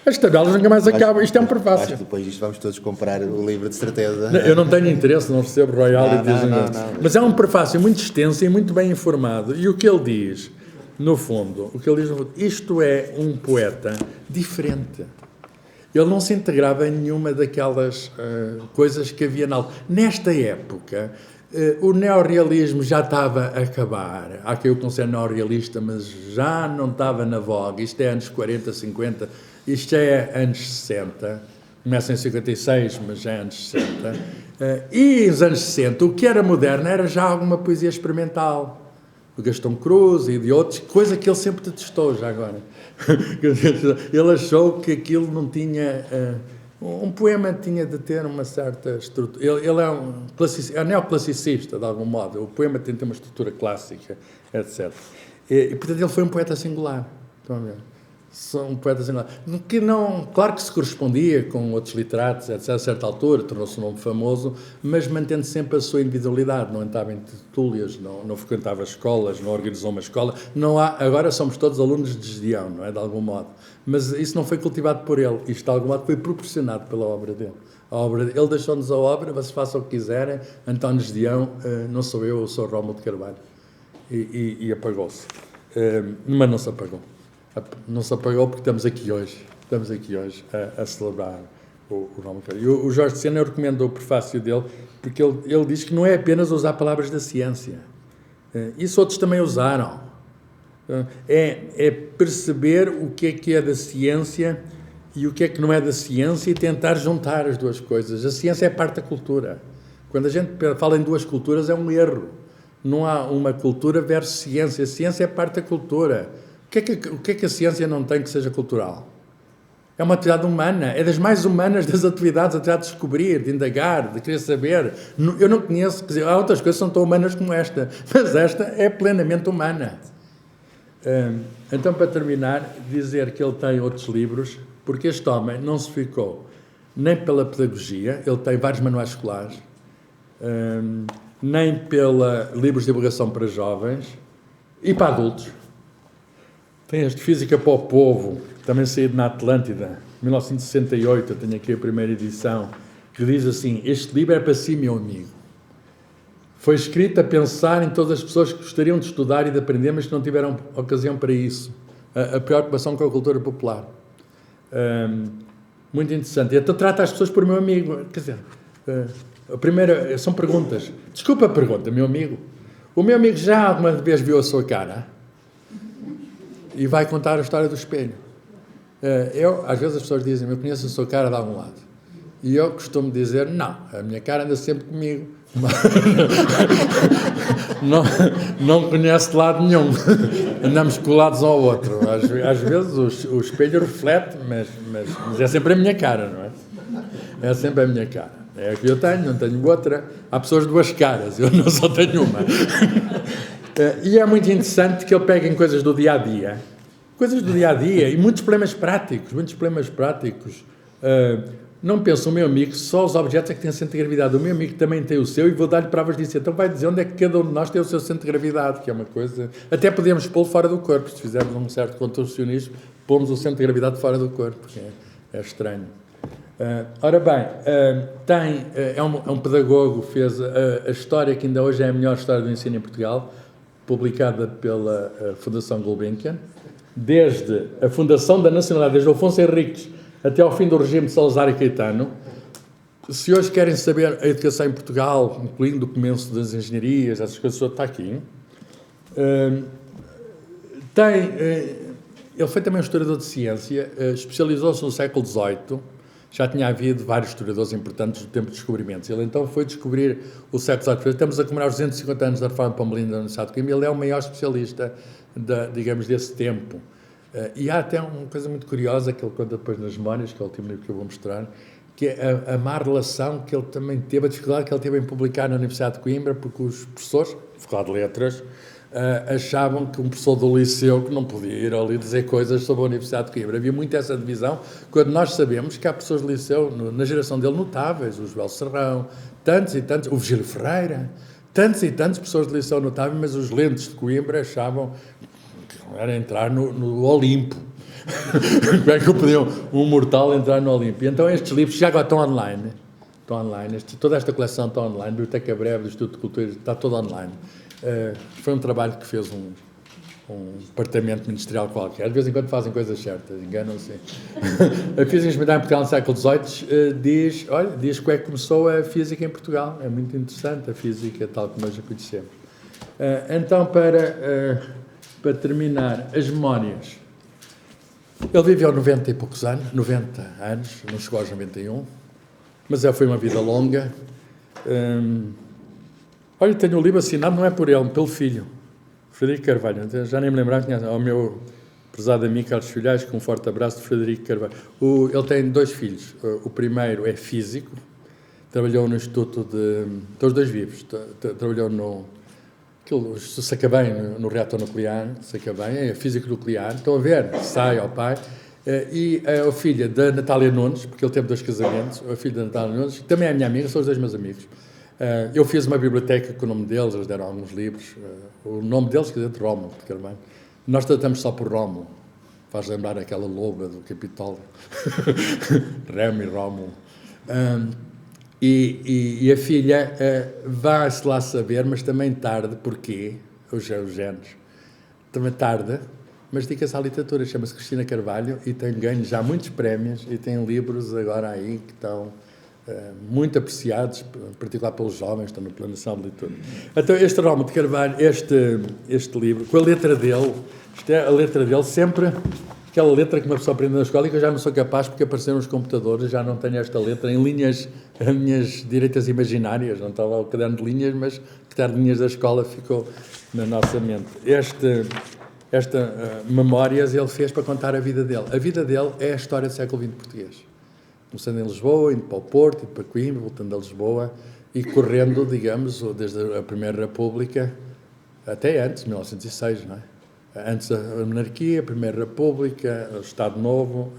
As tabelas nunca mais acabam. Isto é um prefácio. Acho que depois disto vamos todos comprar o livro de certeza. Eu não tenho interesse, não recebo royalties. Não. Mas é um prefácio muito extenso e muito bem informado. E o que ele diz, no fundo, isto é um poeta diferente. Ele não se integrava em nenhuma daquelas coisas que havia na... Nesta época, o neorrealismo já estava a acabar. Há quem o considere neorrealista, mas já não estava na voga. Isto é anos 40, 50, isto é anos 60. Começa em 56, mas já é anos 60. E nos anos 60, o que era moderno era já alguma poesia experimental. Do Gastão Cruz e de outros, coisa que ele sempre detestou já agora. Ele achou que aquilo não tinha... um poema tinha de ter uma certa estrutura. Ele é neoclassicista, de algum modo. O poema tem de ter uma estrutura clássica, etc. E, portanto, ele foi um poeta singular. Estão a ver? Um poeta singular. Que não, claro que se correspondia com outros literatos, etc. A certa altura, tornou-se um nome famoso, mas mantendo sempre a sua individualidade. Não entrava em tertúlias, não frequentava escolas, não organizou uma escola. Agora somos todos alunos de Geão, não é? De algum modo. Mas isso não foi cultivado por ele. Isto, de algum modo, foi proporcionado pela obra dele. Ele deixou-nos a obra, vocês façam o que quiserem. António Geão, não sou eu sou Rómulo de Carvalho. E apagou-se. Mas não se apagou. Não se apagou porque estamos aqui hoje a celebrar o Rómulo de Carvalho. E o Jorge de Sena, eu recomendo o prefácio dele, porque ele diz que não é apenas usar palavras da ciência. Isso outros também usaram. É perceber o que é da ciência e o que não é da ciência e tentar juntar as duas coisas. A ciência é parte da cultura. Quando a gente fala em duas culturas é um erro. Não há uma cultura versus ciência. A ciência é parte da cultura. O que é que a ciência não tem que seja cultural? É uma atividade humana, é das mais humanas das atividades, a atividade de descobrir, de indagar, de querer saber. Eu não conheço, quer dizer, há outras coisas que são tão humanas como esta, mas esta é plenamente humana. Então, para terminar, dizer que ele tem outros livros, porque este homem não se ficou nem pela pedagogia, ele tem vários manuais escolares, nem pela livros de divulgação para jovens e para adultos. Tem este Física para o Povo, também saído na Atlântida, 1968, eu tenho aqui a primeira edição, que diz assim: este livro é para si, meu amigo. Foi escrito a pensar em todas as pessoas que gostariam de estudar e de aprender, mas que não tiveram ocasião para isso. A preocupação com a cultura popular. Muito interessante. E então trata as pessoas por meu amigo. Quer dizer, a primeira são perguntas. Desculpa a pergunta, meu amigo. O meu amigo já alguma vez viu a sua cara? E vai contar a história do espelho. Às vezes as pessoas dizem, eu conheço a sua cara de algum lado. E eu costumo dizer, não, a minha cara anda sempre comigo. Não conhece de lado nenhum. Andamos colados ao outro. Às vezes o espelho reflete, mas é sempre a minha cara, não é? É sempre a minha cara. É a que eu tenho, não tenho outra. Há pessoas de duas caras, eu não só tenho uma. E é muito interessante que ele pega em coisas do dia-a-dia. Coisas do dia-a-dia e muitos problemas práticos. Não penso, o meu amigo, só os objetos é que têm centro de gravidade. O meu amigo também tem o seu e vou dar-lhe provas disso. Então vai dizer onde é que cada um de nós tem o seu centro de gravidade, que é uma coisa... Até podemos pô-lo fora do corpo. Se fizermos um certo contorcionismo, pomos o centro de gravidade fora do corpo, que é estranho. Ora bem, é um pedagogo, fez a história que ainda hoje é a melhor história do ensino em Portugal, publicada pela Fundação Gulbenkian, desde a fundação da nacionalidade, desde Afonso Henriques até ao fim do regime de Salazar e Caetano. Se hoje querem saber a educação em Portugal, incluindo o começo das engenharias, essas coisas, está aqui. Ele foi também um historiador de ciência, especializou-se no século XVIII, já tinha havido vários historiadores importantes do tempo de descobrimentos. Ele então foi descobrir o século XVIII. Estamos a comemorar os 250 anos da Reforma Pombalina da Universidade de Coimbra. Ele é o maior especialista, digamos, desse tempo. E há até uma coisa muito curiosa que ele conta depois nas memórias, que é o último livro que eu vou mostrar, que é a má relação que ele também teve, a dificuldade que ele teve em publicar na Universidade de Coimbra, porque os professores, Faculdade de Letras, achavam que um professor do liceu que não podia ir ali dizer coisas sobre a Universidade de Coimbra. Havia muito essa divisão, quando nós sabemos que há professores de liceu, na geração dele, notáveis, o Joel Serrão, tantos e tantos, o Virgílio Ferreira, tantos e tantos professores de liceu notáveis, mas os lentes de Coimbra achavam que era entrar no Olimpo. Como é que podiam um mortal entrar no Olimpo? E então estes livros já agora estão online. Toda esta coleção está online, Biblioteca Breve do Instituto de Cultura, está toda online. Foi um trabalho que fez um departamento ministerial qualquer. De vez em quando fazem coisas certas, enganam-se. A Física Experimental em Portugal no século XVIII diz como é que começou a física em Portugal. É muito interessante a física tal como nós a conhecemos. Então, para terminar, as memórias. Ele viveu 90 e poucos anos, 90 anos, não chegou aos 91, mas foi uma vida longa. Tenho o livro assinado, não é por ele, pelo filho, Frederico Carvalho. Já nem me lembrava, ao meu prezado amigo Carlos Filhais, com um forte abraço de Frederico Carvalho. Ele tem 2 filhos. O primeiro é físico, trabalhou no Instituto de... Estão os 2 vivos. Trabalhou no Sacabém, no reator nuclear, Sacabém, é físico nuclear. Estão a ver, sai ao pai. E a filha da Natália Nunes, porque ele teve 2 casamentos, a filha da Natália Nunes, que também é a minha amiga, são os 2 meus amigos. Eu fiz uma biblioteca com o nome deles, eles deram alguns livros. O nome deles, quer dizer, de Rómulo de Carvalho. Nós tratamos só por Rómulo. Faz lembrar aquela loba do Capitólio. Remo e Rómulo. E a filha vai-se lá saber, mas também tarde, porquê? Os genes. Também tarde, mas dedica-se à literatura. Chama-se Cristina Carvalho e tem ganho já muitos prémios e tem livros agora aí que estão... muito apreciados, em particular pelos jovens, estão no Plano Nacional de Leitura. Então, este Rómulo de Carvalho, este livro, com a letra dele, isto é a letra dele, sempre aquela letra que uma pessoa aprende na escola e que eu já não sou capaz, porque apareceram os computadores, já não tenho esta letra em linhas, as minhas direitas imaginárias, não está lá o caderno de linhas, mas o caderno de linhas da escola ficou na nossa mente. memórias ele fez para contar a vida dele. A vida dele é a história do século XX português. Começando em Lisboa, indo para o Porto, indo para Coimbra, voltando a Lisboa e correndo, digamos, desde a Primeira República até antes, 1906, não é? Antes a monarquia, a Primeira República, o Estado Novo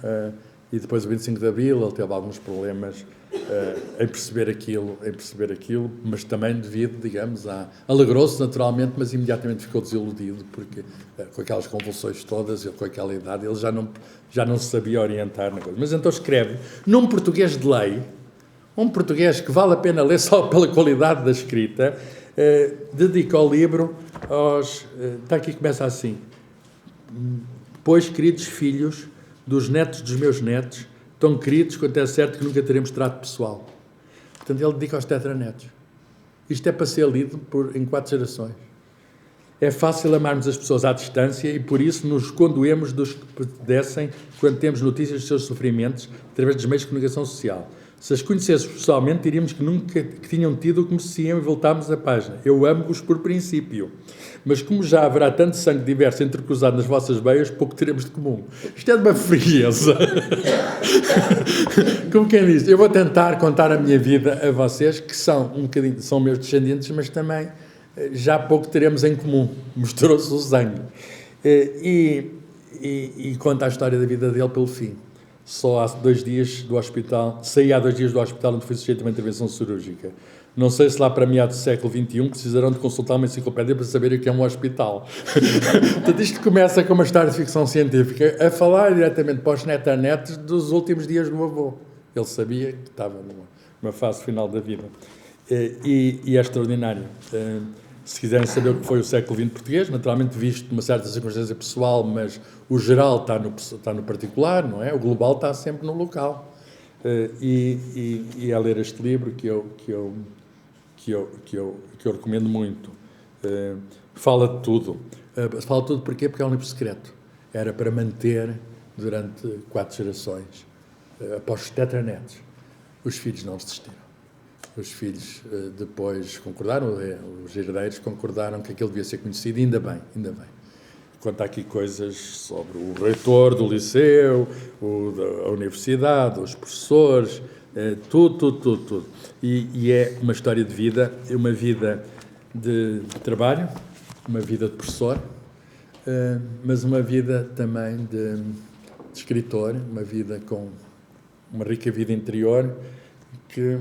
e depois o 25 de Abril. Ele teve alguns problemas em perceber aquilo, mas também devido, digamos, alegrou-se naturalmente, mas imediatamente ficou desiludido, porque com aquelas convulsões todas, com aquela idade, ele já não se sabia orientar na coisa. Mas então escreve, num português de lei, um português que vale a pena ler só pela qualidade da escrita, dedica o livro está aqui, começa assim: pois, queridos filhos, dos netos dos meus netos, tão queridos quanto é certo que nunca teremos trato pessoal. Portanto, ele dedica aos tetranetos. Isto é para ser lido em 4 gerações. É fácil amarmos as pessoas à distância e por isso nos condoemos dos que padecem quando temos notícias dos seus sofrimentos através dos meios de comunicação social. Se as conhecêssemos pessoalmente, diríamos que nunca tinham tido o que mereciam e voltámos a página. Eu amo-vos por princípio. Mas como já haverá tanto sangue diverso entrecruzado nas vossas veias, pouco teremos de comum. Isto é de uma frieza. Como quem diz, eu vou tentar contar a minha vida a vocês, que são são meus descendentes, mas também já pouco teremos em comum. Mostrou-se o sangue. E conta a história da vida dele pelo fim. Só há 2 dias do hospital, saí há 2 dias do hospital onde fui sujeito a uma intervenção cirúrgica. Não sei se lá para meados do século XXI precisarão de consultar uma enciclopédia para saberem o que é um hospital. Portanto, isto começa com uma história de ficção científica, a falar diretamente para os netarnetes dos últimos dias do avô. Ele sabia que estava numa fase final da vida. E é extraordinário. Se quiserem saber o que foi o século XX português, naturalmente visto uma certa circunstância pessoal, mas o geral está no particular, não é? O global está sempre no local. E a ler este livro que eu recomendo muito. Fala de tudo. Fala de tudo porquê? Porque é um livro secreto. Era para manter durante 4 gerações. Após os tetranetos, os filhos não resistiram. Os filhos depois concordaram, os herdeiros concordaram que aquilo devia ser conhecido, e ainda bem. Conta aqui coisas sobre o reitor do liceu, a universidade, os professores, tudo. E é uma história de vida, uma vida de trabalho, uma vida de professor, mas uma vida também de escritor, uma vida com uma rica vida interior, que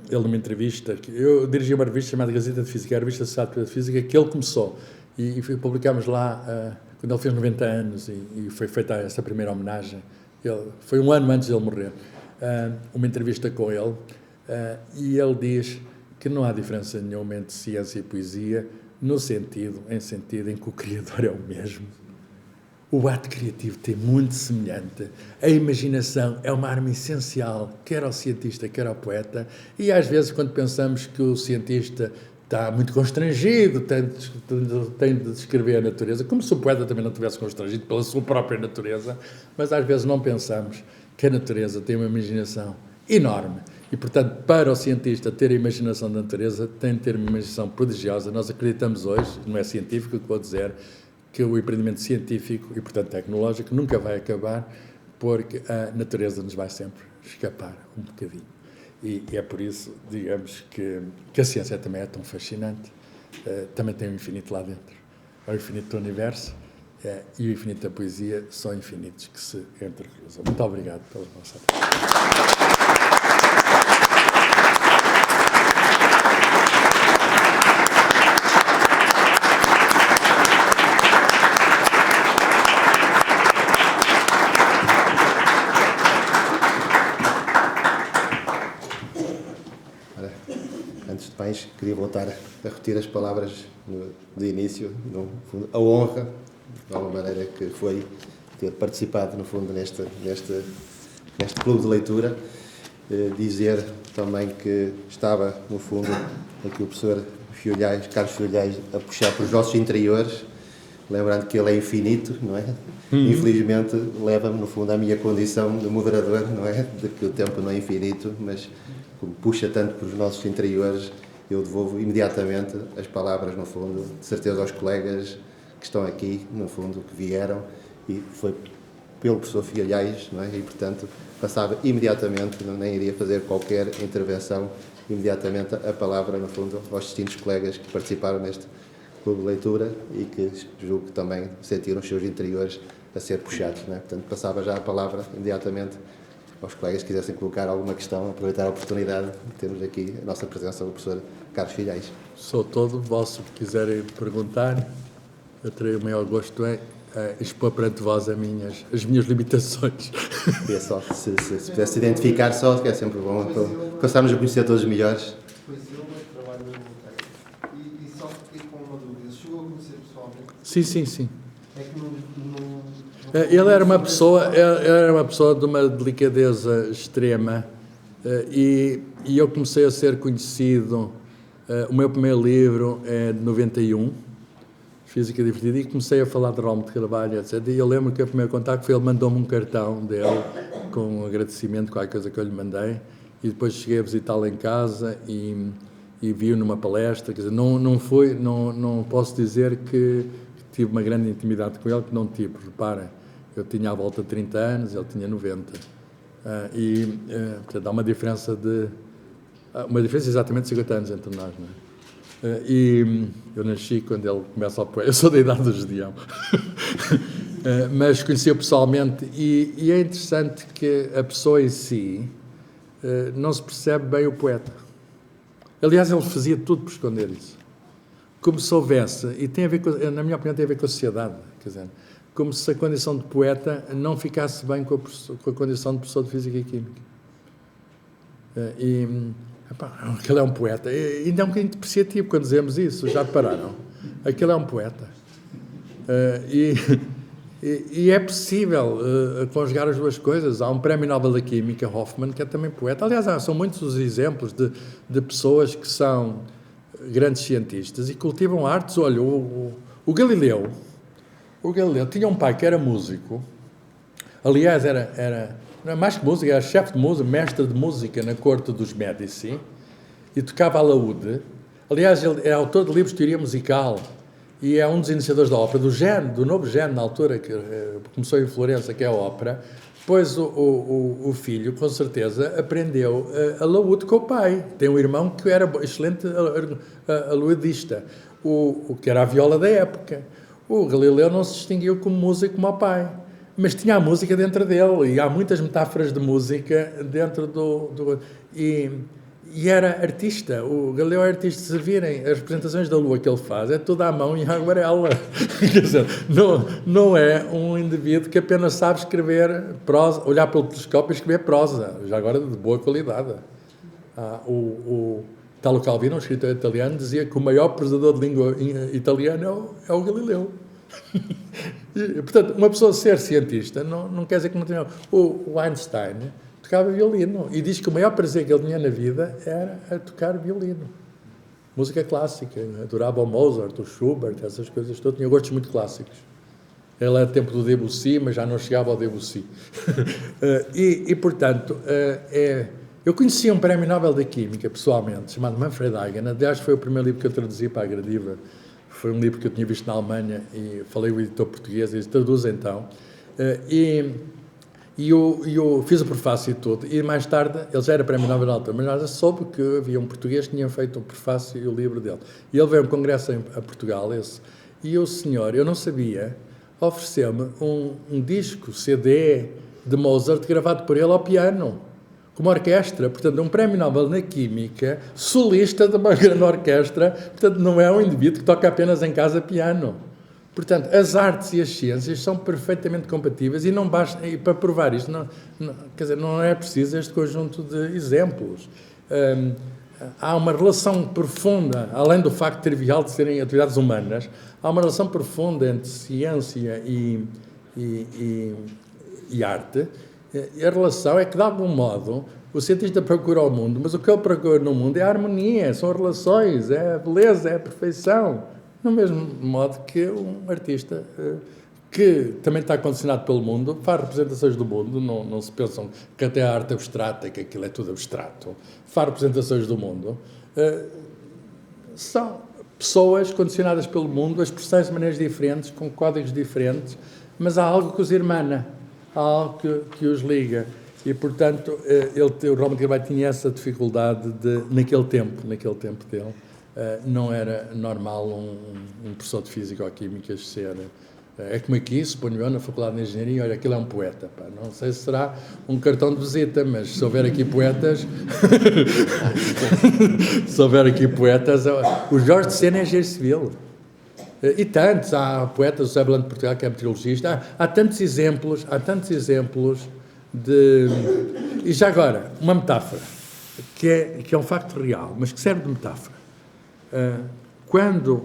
ele numa entrevista, eu dirigi uma revista chamada Gazeta de Física, a revista Sociedade de Física, que ele começou, e publicámos lá quando ele fez 90 anos, e foi feita essa primeira homenagem. Foi um ano antes de ele morrer, uma entrevista com ele, e ele diz que não há diferença nenhuma entre ciência e poesia, em sentido em que o criador é o mesmo. O ato criativo é muito semelhante. A imaginação é uma arma essencial, quer ao cientista, quer ao poeta, e às vezes quando pensamos que o cientista está muito constrangido, tem de descrever a natureza, como se o poeta também não estivesse constrangido pela sua própria natureza, mas às vezes não pensamos que a natureza tem uma imaginação enorme. E, portanto, para o cientista ter a imaginação da natureza, tem de ter uma imaginação prodigiosa. Nós acreditamos hoje, não é científico o que vou dizer, que o empreendimento científico e, portanto, tecnológico nunca vai acabar, porque a natureza nos vai sempre escapar um bocadinho. E é por isso, digamos, que a ciência também é tão fascinante, também tem o infinito lá dentro. É o infinito do universo e o infinito da poesia são infinitos que se entrecruzam. Muito obrigado pela vossa atenção. Antes de mais, queria voltar a repetir as palavras de início, no fundo, a honra, de alguma maneira, que foi ter participado, no fundo, neste clube de leitura. Dizer também que estava, no fundo, aqui o professor Carlos Filhais, a puxar para os nossos interiores, lembrando que ele é infinito, não é? Infelizmente, leva-me, no fundo, à minha condição de moderador, não é? De que o tempo não é infinito, mas como puxa tanto para os nossos interiores, eu devolvo imediatamente as palavras, no fundo, de certeza aos colegas que estão aqui, no fundo, que vieram, e foi pelo professor Filhais, não é? E, portanto, passava imediatamente, nem iria fazer qualquer intervenção, imediatamente a palavra, no fundo, aos distintos colegas que participaram neste clube de leitura e que julgo que também sentiram os seus interiores a ser puxados, não é? Portanto, passava já a palavra imediatamente aos colegas que quisessem colocar alguma questão, aproveitar a oportunidade de termos aqui a nossa presença do professor Carlos Filhais. Sou todo vosso, se quiserem perguntar, eu terei o maior gosto em expor perante vós as minhas limitações. Queria só, se pudesse identificar só, que é sempre bom, para passarmos a conhecer todos os melhores. E só fiquei com uma dúvida. Chegou a conhecer pessoalmente? Sim. É que não Ele era uma pessoa de uma delicadeza extrema e eu comecei a ser conhecido. O meu primeiro livro é de 91, Física Divertida, e comecei a falar de Rome de Carvalho, etc. E eu lembro que o primeiro contacto foi ele mandou-me um cartão dele com um agradecimento, qualquer coisa que eu lhe mandei, e depois cheguei a visitá-lo em casa e vi-o numa palestra. Quer dizer, não posso dizer que tive uma grande intimidade com ele, que não tive. Reparem, eu tinha à volta de 30 anos, ele tinha 90. Portanto, há uma diferença exatamente de 50 anos entre nós, não é? E eu nasci quando ele começa a poeira. Eu sou da idade do Gedeão. Mas conheci-o pessoalmente e é interessante que a pessoa em si não se percebe bem o poeta. Aliás, ele fazia tudo por esconder isso. Como se houvesse, e tem a ver na minha opinião, tem a ver com a sociedade, quer dizer, como se a condição de poeta não ficasse bem com a condição de professor de Física e Química. Aquele é um poeta. Ainda é um bocadinho depreciativo quando dizemos isso, já repararam? Aquele é um poeta. E é possível conjugar as duas coisas. Há um prémio Nobel da Química, Hoffman, que é também poeta. Aliás, são muitos os exemplos de pessoas que são grandes cientistas e cultivam artes. Olha, o Galileu tinha um pai que era músico. Aliás, não é mais que música, era chefe de música, mestre de música na corte dos Médici, e tocava alaúde. Aliás, ele é autor de livros de teoria musical e é um dos iniciadores da ópera, do novo género na altura, que começou em Florença, que é a ópera. Depois o filho, com certeza, aprendeu alaúde com o pai. Tem um irmão que era excelente alaudista, o que era a viola da época. O Galileu não se distinguiu como músico como o pai, mas tinha a música dentro dele, e há muitas metáforas de música dentro e era artista. O Galileu é artista. Se virem as representações da Lua que ele faz, é toda à mão em aguarela. Quer dizer, não é um indivíduo que apenas sabe escrever prosa, olhar pelo telescópio e escrever prosa, já agora de boa qualidade. O Italo Calvino, um escritor italiano, dizia que o maior presador de língua italiana é o Galileu. Portanto, uma pessoa ser cientista não quer dizer que não tenha. O Einstein tocava violino e diz que o maior prazer que ele tinha na vida era a tocar violino. Música clássica. Adorava o Mozart, o Schubert, essas coisas todas. Tinha gostos muito clássicos. Ele era tempo do Debussy, mas já não chegava ao Debussy. Portanto, eu conheci um prémio Nobel da Química, pessoalmente, chamado Manfred Eigen. Aliás, foi o primeiro livro que eu traduzi para a Gradiva. Foi um livro que eu tinha visto na Alemanha e falei com o editor português e disse, traduz então. Eu fiz o prefácio e tudo, e mais tarde, ele já era prémio Nobel na altura, mas nós soube que havia um português que tinha feito o prefácio e o livro dele. E ele veio a um congresso a Portugal, e o senhor, eu não sabia, ofereceu-me um disco, CD, de Mozart, gravado por ele ao piano, com uma orquestra. Portanto, um prémio Nobel na Química, solista de uma grande orquestra. Portanto, não é um indivíduo que toca apenas em casa piano. Portanto, as artes e as ciências são perfeitamente compatíveis e não basta, e para provar isto, quer dizer, não é preciso este conjunto de exemplos. Há uma relação profunda, além do facto trivial de serem atividades humanas, há uma relação profunda entre ciência e arte. E a relação é que, de algum modo, o cientista procura o mundo, mas o que ele procura no mundo é a harmonia, são as relações, é a beleza, é a perfeição. No mesmo modo que um artista que também está condicionado pelo mundo, faz representações do mundo, não se pensam que até a arte abstrata, que aquilo é tudo abstrato, faz representações do mundo, são pessoas condicionadas pelo mundo, a expressar-se de maneiras diferentes, com códigos diferentes, mas há algo que os hermana, há algo que os liga. E, portanto, o Roma de Carvalho tinha essa dificuldade de, naquele tempo dele, não era normal um professor de Física ou Químicas ser... É como aqui, suponho eu, na Faculdade de Engenharia, olha, aquilo é um poeta. Pá. Não sei se será um cartão de visita, mas se houver aqui poetas... se houver aqui poetas... O Jorge de Sena é engenheiro civil. E tantos, há poetas, o José Blanco de Portugal, que é meteorologista, há tantos exemplos de... E já agora, uma metáfora, que é um facto real, mas que serve de metáfora. Quando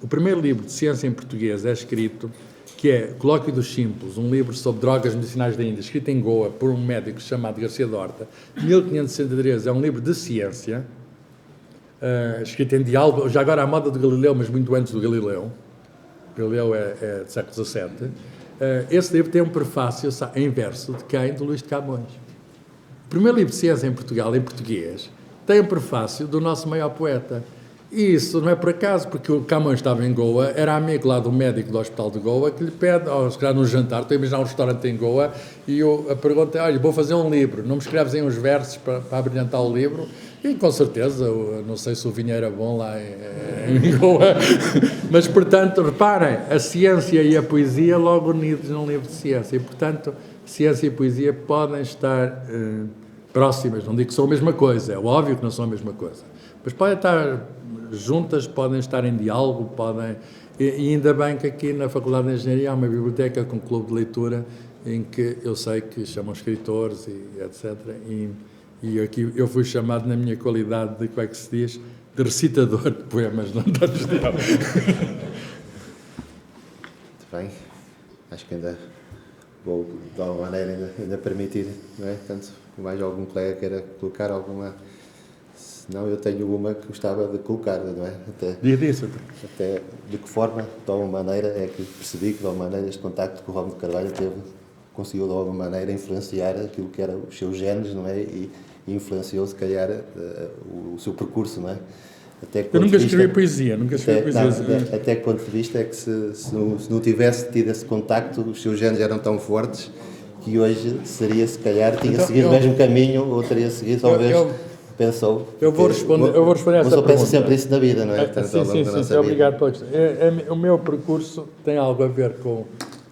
o primeiro livro de ciência em português é escrito, que é Colóquio dos Simples, um livro sobre drogas medicinais da Índia, escrito em Goa por um médico chamado Garcia de Horta, 1563, é um livro de ciência, escrito em diálogo, já agora à moda do Galileu, mas muito antes do Galileu. Galileu é do século XVII. Esse livro tem um prefácio em verso de quem? De Luís de Camões. O primeiro livro de ciência em Portugal, em português, tem um prefácio do nosso maior poeta. E isso não é por acaso, porque o Camões estava em Goa, era amigo lá do médico do Hospital de Goa, que lhe pede, se calhar num jantar, estou a imaginar um restaurante em Goa, e a pergunta é, olha, vou fazer um livro, não me escreves aí uns versos para abrilhantar o livro? E com certeza, não sei se o vinho era bom lá em Goa, mas, portanto, reparem, a ciência e a poesia logo unidos num livro de ciência, e, portanto, ciência e poesia podem estar próximas, não digo que são a mesma coisa, é óbvio que não são a mesma coisa, mas podem estar juntas, podem estar em diálogo, e ainda bem que aqui na Faculdade de Engenharia há uma biblioteca com clube de leitura em que eu sei que chamam escritores e etc. E aqui eu fui chamado na minha qualidade de, como é que se diz, de recitador de poemas, não todos deles. Muito bem, acho que ainda vou, de alguma maneira, ainda permitir, não é? Tanto mais algum colega queira colocar alguma... Não, eu tenho uma que gostava de colocar, não é? Até de que forma, de alguma maneira, é que percebi que, de alguma maneira, este contacto com o Roma de Carvalho conseguiu, de alguma maneira, influenciar aquilo que eram os seus genes, não é? E influenciou, se calhar, o seu percurso, não é? Eu nunca escrevi poesia, Até que ponto de vista é que se não tivesse tido esse contacto, os seus genes eram tão fortes que hoje seria, se calhar, tinha seguido o mesmo caminho, ou teria seguido, talvez... Pensou. Eu vou responder essa pergunta. Pensa sempre isso na vida, não é? Sim, obrigado pela questão. O meu percurso tem algo a ver com...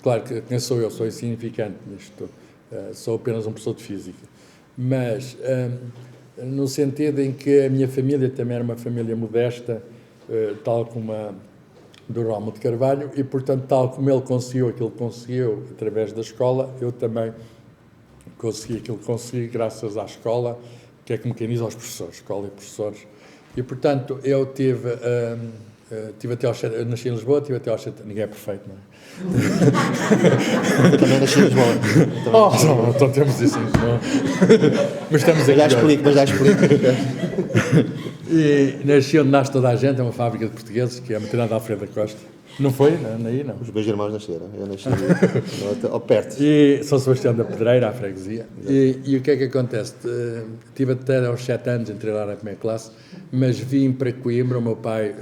Claro que quem sou eu? Sou insignificante nisto. Sou apenas um professor de Física. Mas, no sentido em que a minha família também era uma família modesta, tal como a do Roma de Carvalho, e, portanto, tal como ele conseguiu aquilo que conseguiu através da escola, eu também consegui aquilo que consegui graças à escola, que é como quem diz aos professores, escola e professores. E, portanto, eu tive até aos 7, eu nasci em Lisboa, tive até aos 7, ninguém é perfeito, não é? Eu também nasci em Lisboa. Então temos isso em Lisboa. Mas estamos aqui. Já explico. E nasci onde nasce toda a gente, é uma fábrica de portugueses, que é a maternidade de Alfredo da Costa. Não foi? Aí não. Os meus irmãos nasceram. Eu nasci ao perto. E São Sebastião da Pedreira, à freguesia. E o que é que acontece? Tive até aos 7 anos, entrei lá na primeira classe, mas vim para Coimbra. O meu pai,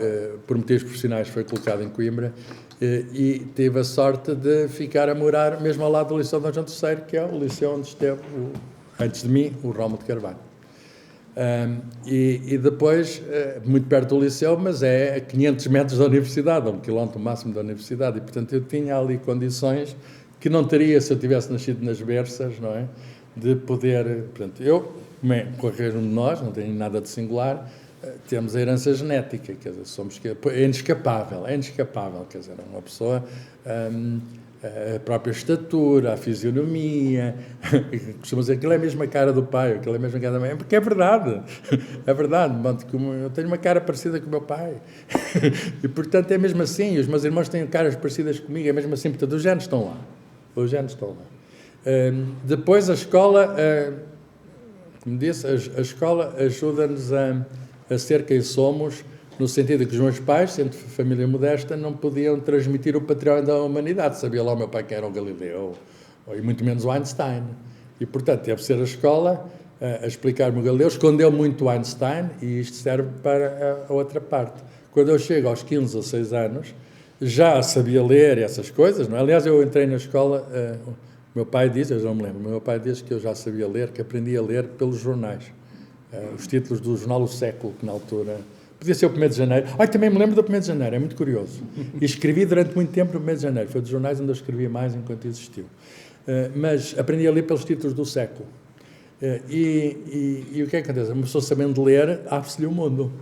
por motivos profissionais, foi colocado em Coimbra e tive a sorte de ficar a morar mesmo ao lado do Liceu de Dom João III, que é o liceu onde esteve, antes de mim, o Roma de Carvalho. E depois, muito perto do liceu, mas é a 500 metros da universidade, a 1 quilómetro máximo da universidade, e portanto eu tinha ali condições que não teria se eu tivesse nascido nas berças, não é? De poder, portanto, eu, como é qualquer um de nós, não tenho nada de singular, temos a herança genética, quer dizer, é inescapável, quer dizer, uma pessoa... a própria estatura, a fisionomia, costuma dizer que aquilo é a mesma cara do pai, aquilo é a mesma cara da mãe, porque é verdade, eu tenho uma cara parecida com o meu pai, e portanto é mesmo assim, os meus irmãos têm caras parecidas comigo, é mesmo assim, portanto os genes estão lá. Depois a escola, como disse, a escola ajuda-nos a ser quem somos, no sentido de que os meus pais, sendo família modesta, não podiam transmitir o património da humanidade. Sabia lá o meu pai quem era o Galileu, e muito menos o Einstein. E, portanto, teve de ser a escola a explicar-me o Galileu. Escondeu muito o Einstein, e isto serve para a outra parte. Quando eu chego aos 15 ou 6 anos, já sabia ler essas coisas, não é? Aliás, eu entrei na escola, o meu pai diz, eu não me lembro, o meu pai diz que eu já sabia ler, que aprendi a ler pelos jornais. Os títulos do jornal O Século, que na altura... Podia ser o 1º de Janeiro. Também me lembro do 1º de Janeiro, é muito curioso. E escrevi durante muito tempo no 1º de Janeiro. Foi dos jornais onde eu escrevia mais enquanto existiu. Mas aprendi a ler pelos títulos do século. E o que é que acontece? Uma pessoa sabendo ler, abre-se-lhe o mundo.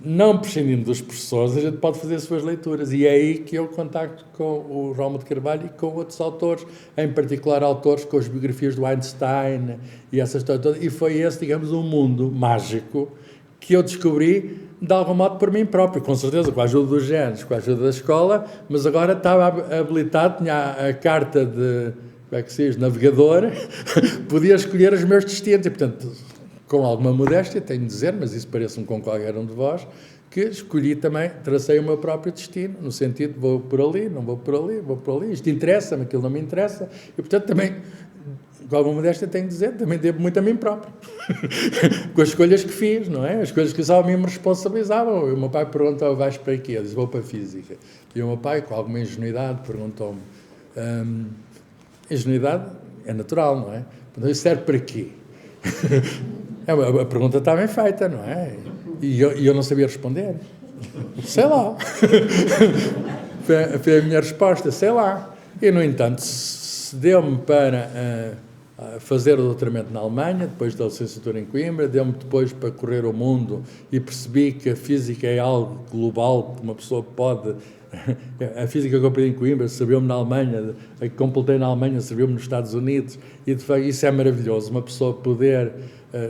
Não prescindindo dos professores, a gente pode fazer as suas leituras. E é aí que eu contacto com o Rómulo de Carvalho e com outros autores, em particular autores com as biografias do Einstein e essas histórias todas. E foi esse, digamos, um mundo mágico que eu descobri, de algum modo, por mim próprio, com certeza, com a ajuda dos genes, com a ajuda da escola, mas agora estava habilitado, tinha a carta de, como é que se diz, navegador, podia escolher os meus destinos, e, portanto, com alguma modéstia, tenho de dizer, mas isso parece-me com qualquer um de vós, que escolhi também, tracei o meu próprio destino, no sentido de vou por ali, não vou por ali, vou por ali, isto interessa-me, aquilo não me interessa, e, portanto, também... Com alguma modéstia tenho de dizer, também devo muito a mim próprio. Com as escolhas que fiz, não é? As escolhas que a mim me responsabilizavam. O meu pai perguntou, vais para quê? Eu disse, vou para a Física. E o meu pai, com alguma ingenuidade, perguntou-me, ingenuidade é natural, não é? Então, isso serve para quê? A pergunta está bem feita, não é? E eu não sabia responder. Sei lá. Foi a minha resposta, sei lá. E, no entanto, deu-me para fazer o doutoramento na Alemanha, depois da licenciatura em Coimbra, deu-me depois para correr o mundo e percebi que a física é algo global, que uma pessoa pode... A física que eu aprendi em Coimbra serviu-me na Alemanha, a que completei na Alemanha serviu-me nos Estados Unidos, e de facto isso é maravilhoso, uma pessoa poder,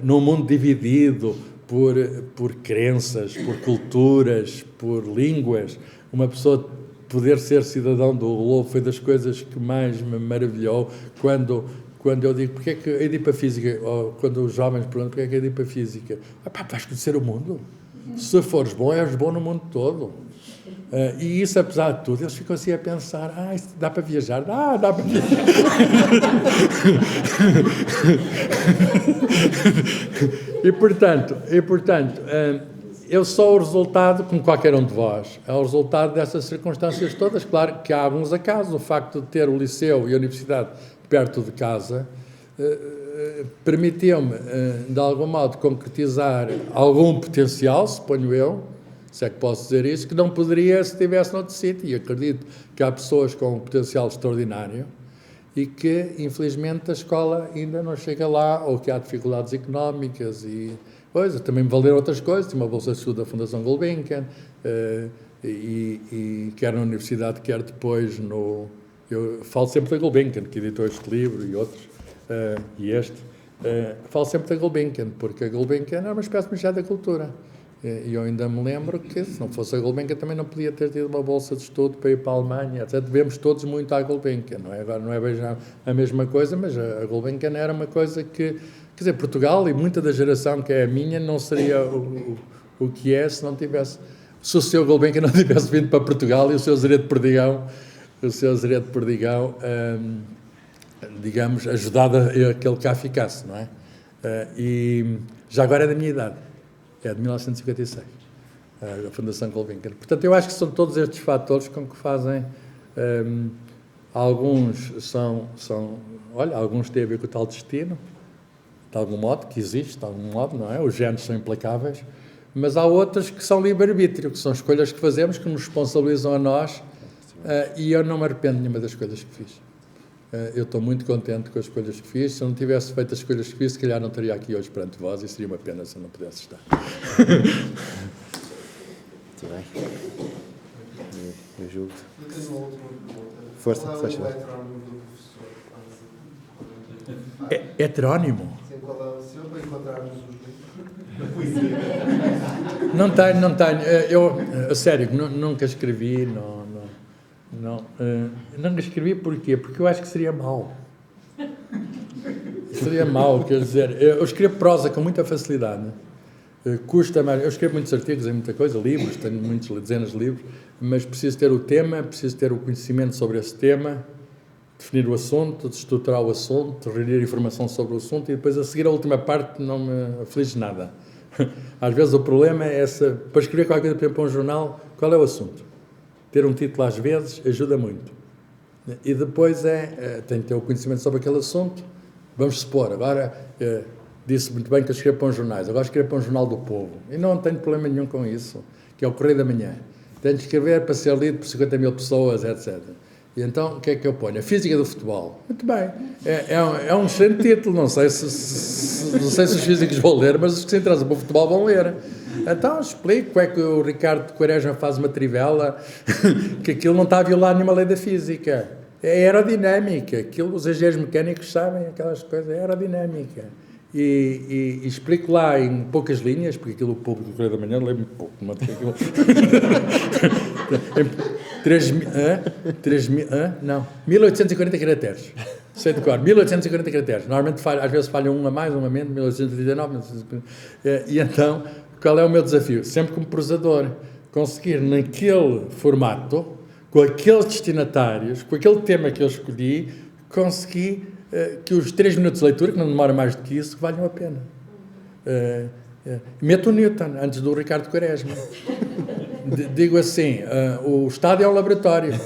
num mundo dividido por crenças, por culturas, por línguas, uma pessoa poder ser cidadão do globo foi das coisas que mais me maravilhou quando eu digo, porque é que eu ir para a Física, ou quando os jovens perguntam, porque é que eu ir para a Física? Vais conhecer o mundo. Se fores bom, és bom no mundo todo. E isso, apesar de tudo, eles ficam assim a pensar, isso dá para viajar? Dá para viajar. E, portanto, eu sou o resultado, como qualquer um de vós, é o resultado dessas circunstâncias todas. Claro que há alguns acasos. O facto de ter o liceu e a universidade perto de casa permitiu-me, de algum modo, concretizar algum potencial, suponho eu, se é que posso dizer isso, que não poderia se estivesse noutro sítio. E acredito que há pessoas com um potencial extraordinário e que, infelizmente, a escola ainda não chega lá, ou que há dificuldades económicas e... Pois, também me valeram outras coisas, tinha uma bolsa de estudo da Fundação Gulbenkian, e quer na universidade, quer depois no... Eu falo sempre da Gulbenkian, que editou este livro e outros, e este. Falo sempre da Gulbenkian, porque a Gulbenkian era uma espécie de Ministério da Cultura. E eu ainda me lembro que, se não fosse a Gulbenkian, também não podia ter tido uma bolsa de estudo para ir para a Alemanha, etc. Devemos todos muito à Gulbenkian, não é? Agora não é bem a mesma coisa, mas a Gulbenkian era uma coisa que... Quer dizer, Portugal, e muita da geração que é a minha, não seria o que é se não tivesse... Se o Sr. Gulbenkian não tivesse vindo para Portugal e o Sr. Zeredo Perdigão, digamos, ajudado a que ele cá ficasse, não é? E já agora é da minha idade, é de 1956, a Fundação Gulbenkian. Portanto, eu acho que são todos estes fatores com que fazem... alguns olha, alguns têm a ver com o tal destino, de algum modo, que existe, de algum modo, não é? Os genes são implacáveis, mas há outras que são livre-arbítrio, que são escolhas que fazemos, que nos responsabilizam a nós, e eu não me arrependo de nenhuma das escolhas que fiz. Eu estou muito contente com as escolhas que fiz. Se eu não tivesse feito as escolhas que fiz, se calhar não estaria aqui hoje perante vós, e seria uma pena se eu não pudesse estar. Muito bem. Eu julgo. Eu tenho uma última pergunta. Força, qual é faz o favor. heterónimo do professor? Heterónimo? Sim, qual é o seu, para encontrarmos os livros? Não tenho. Eu, a sério, nunca escrevi, nunca escrevi porquê? Porque eu acho que seria mau. Seria mau, quer dizer, eu escrevo prosa com muita facilidade. Custa mais, eu escrevo muitos artigos em muita coisa, livros, tenho dezenas de livros, mas preciso ter o tema, preciso ter o conhecimento sobre esse tema, definir o assunto, estruturar o assunto, reunir informação sobre o assunto, e depois a seguir a última parte não me aflige nada. Às vezes o problema é para escrever qualquer coisa, por exemplo, para um jornal, qual é o assunto? Ter um título às vezes ajuda muito. E depois tem que ter o conhecimento sobre aquele assunto. Vamos supor, agora disse muito bem que eu escrevo para uns jornais, agora escrevo para um jornal do povo. E não tenho problema nenhum com isso, que é o Correio da Manhã. Tenho de escrever para ser lido por 50 mil pessoas, etc. E então, o que é que eu ponho? A física do futebol. Muito bem. É um excelente título. Não sei se os físicos vão ler, mas os que se interessam para o futebol vão ler. Então, explico como é que o Ricardo Quaresma faz uma trivela, que aquilo não está a violar nenhuma lei da física. É aerodinâmica. Aquilo, os engenheiros mecânicos sabem aquelas coisas. É aerodinâmica. E explico lá em poucas linhas, porque aquilo o público do Correio da Manhã lê muito pouco. Não, não, 1840 caracteres. Sei de cor, 1840 caracteres. Normalmente, às vezes falham um a mais, um a menos, 1839, 1840. E então, qual é o meu desafio? Sempre como prosador, conseguir naquele formato, com aqueles destinatários, com aquele tema que eu escolhi, conseguir que os 3 minutos de leitura, que não demora mais do que isso, que valham a pena. Meto o Newton, antes do Ricardo Quaresma. Digo assim, o estádio é um laboratório.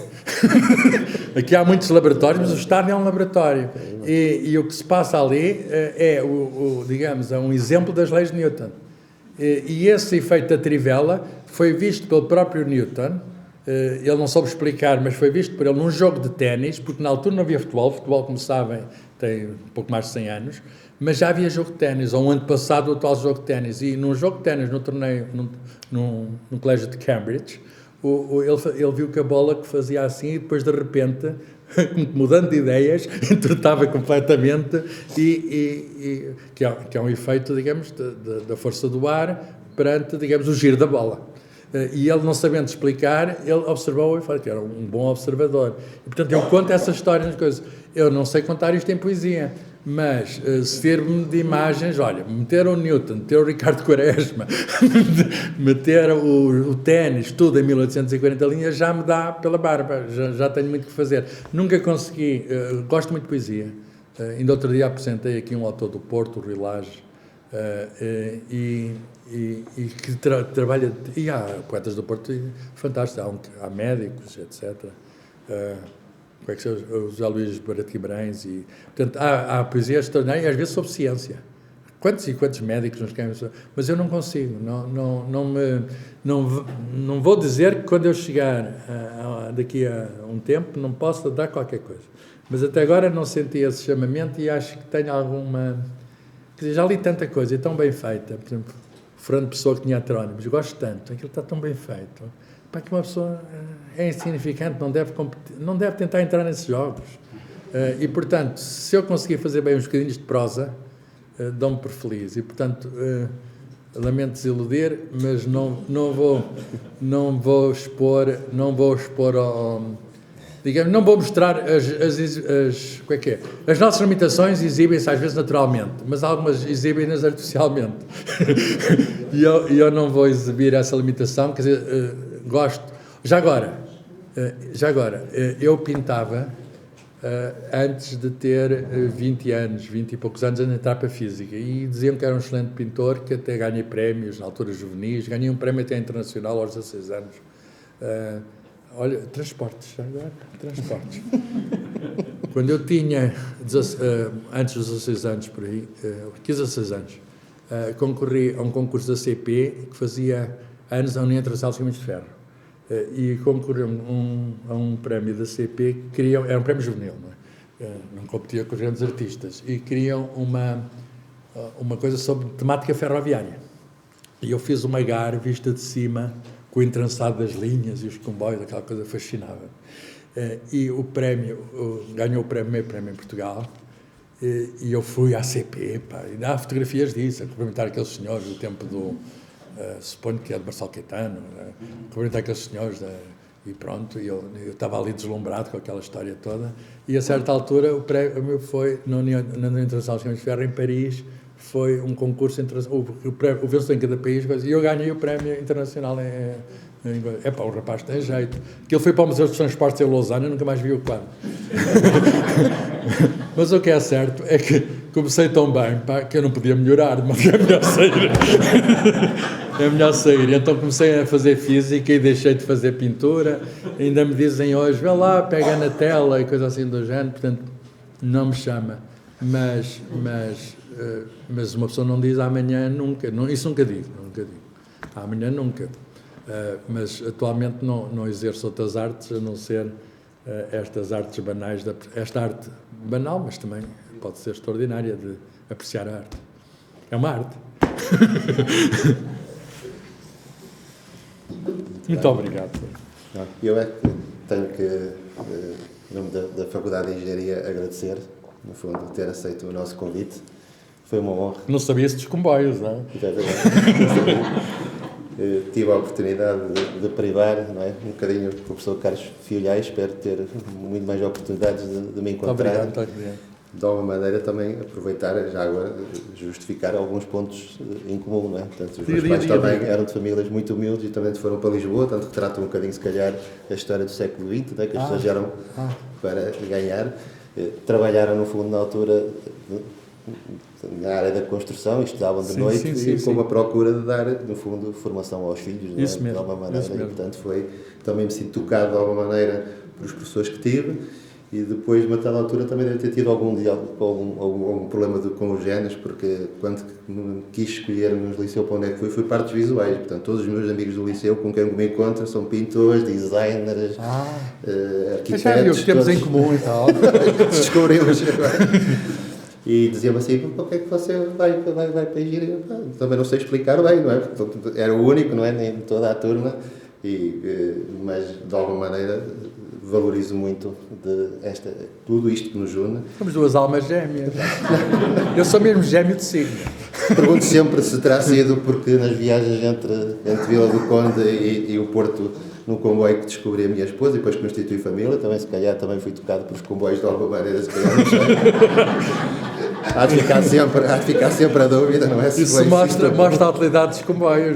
Aqui há muitos laboratórios, mas o estádio é um laboratório. E o que se passa ali digamos, é um exemplo das leis de Newton. E esse efeito da trivela foi visto pelo próprio Newton. Ele não soube explicar, mas foi visto por ele num jogo de ténis, porque na altura não havia futebol. O futebol, como sabem, tem um pouco mais de 100 anos, mas já havia jogo de ténis, ou um ano passado o atual jogo de ténis. E num jogo de ténis, no torneio, no colégio de Cambridge, ele viu que a bola que fazia assim, e depois de repente, mudando de ideias, entretava completamente, que é um efeito, digamos, da força do ar perante, digamos, o giro da bola. E ele, não sabendo explicar, ele observou e falou que era um bom observador. E, portanto, eu conto essa história nas coisas. Eu não sei contar isto em poesia, mas servir-me de imagens, olha, meter o Newton, meter o Ricardo Quaresma, meter o ténis, tudo em 1840 linhas, já me dá pela barba, já tenho muito que fazer. Nunca consegui, gosto muito de poesia. Ainda outro dia apresentei aqui um autor do Porto, o Rui Lage, e que trabalha, e há poetas do Porto fantásticos, há médicos, etc. Como é que são o José Luís Barreto Guimarães, e portanto há poesia extraordinária, e às vezes sobre ciência. Quantos e quantos médicos nos querem, mas eu não consigo, não vou dizer que quando eu chegar daqui a um tempo não posso dar qualquer coisa, mas até agora não senti esse chamamento e acho que tenho alguma. Quer dizer, já li tanta coisa, e tão bem feita. Por exemplo, Fernando Pessoa, que tinha heterónimos, eu gosto tanto, aquilo está tão bem feito. Para que uma pessoa é insignificante, não deve tentar entrar nesses jogos. E, portanto, se eu conseguir fazer bem uns bocadinhos de prosa, dou-me por feliz. E, portanto, lamento desiludir, mas não vou expor digamos, não vou mostrar as nossas limitações exibem-se às vezes naturalmente, mas algumas exibem-nas artificialmente. E eu não vou exibir essa limitação, quer dizer, gosto. Já agora, eu pintava antes de ter 20 e poucos anos, a entrar para a física, e diziam que era um excelente pintor, que até ganhei prémios na altura juvenis, ganhei um prémio até internacional aos 16 anos. Olha, transportes. Quando eu tinha, antes dos 16 anos, por aí, 15 a 16 anos, concorri a um concurso da CP, que fazia anos a União Internacional de Caminhos de Ferro. E concorri a um prémio da CP, era um prémio juvenil, não competia com os grandes artistas, e queriam uma coisa sobre temática ferroviária. E eu fiz uma GAR vista de cima, com o entrançado das linhas e os comboios, aquela coisa fascinava. E o prémio, ganhou o primeiro prémio em Portugal, e eu fui à CP, ainda há fotografias disso, a cumprimentar aqueles senhores do tempo do, suponho que é de Marcelo Caetano, cumprimentar aqueles senhores, e pronto, eu estava ali deslumbrado com aquela história toda, e a certa altura o prémio foi na União Internacional de Caminhos de Ferro, em Paris. Foi um concurso, o vencedor em cada país, e eu ganhei o prémio internacional o rapaz tem jeito. Aquilo foi para o Museu dos Transportes em Lausanne, eu nunca mais vi o quadro. Mas o que é certo é que comecei tão bem, pá, que eu não podia melhorar, mas é melhor sair. É melhor sair. Então comecei a fazer física e deixei de fazer pintura. Ainda me dizem hoje, vê lá, pega na tela e coisa assim do género. Portanto, não me chama. Mas uma pessoa não diz amanhã nunca. Não, isso nunca digo. Amanhã nunca. Mas atualmente não exerço outras artes a não ser estas artes banais, esta arte banal, mas também pode ser extraordinária de apreciar a arte. É uma arte. Muito obrigado. Eu é que tenho que, em nome da Faculdade de Engenharia, agradecer, no fundo, ter aceito o nosso convite. Foi uma honra. Não sabia-se dos comboios, não é? Tive a oportunidade de privar, não é? Um bocadinho com o professor Carlos Filhais, espero ter muito mais oportunidades de me encontrar. Muito obrigado. De alguma maneira também aproveitar, já agora, justificar alguns pontos em comum, não é? Portanto, os meus pais também eram de famílias muito humildes e também foram para Lisboa, tanto que tratam um bocadinho, se calhar, a história do século XX, não é? Que as pessoas eram para ganhar. Trabalharam, no fundo, na altura, na área da construção, estudavam de noite e com a procura de dar, no fundo, formação aos filhos, não é? Isso mesmo, de alguma maneira. isso mesmo. E, portanto, também me sinto tocado, de alguma maneira, pelos professores que tive. E depois, numa tal altura, também deve ter tido algum diálogo, algum problema com os géneros, porque quando me quis escolher no liceu para onde é que fui para artes visuais. Portanto, todos os meus amigos do liceu com quem me encontro são pintores, designers, arquitetos. Já viu que temos em comum e tal. Descobrimos agora. E dizia-me assim, para que é que você vai para a engenharia? Também não sei explicar bem, não é? Porque era o único, não é? Nem toda a turma. Mas, de alguma maneira, valorizo muito tudo isto que nos une. Somos duas almas gêmeas. Eu sou mesmo gêmeo de signo. Pergunto sempre se terá sido porque nas viagens entre Vila do Conde e o Porto, no comboio que descobri a minha esposa e depois constituí família, também se calhar também fui tocado pelos comboios de alguma maneira, se calhar não sei. Há de ficar sempre a dúvida, não é? Isso mostra a utilidade dos comboios.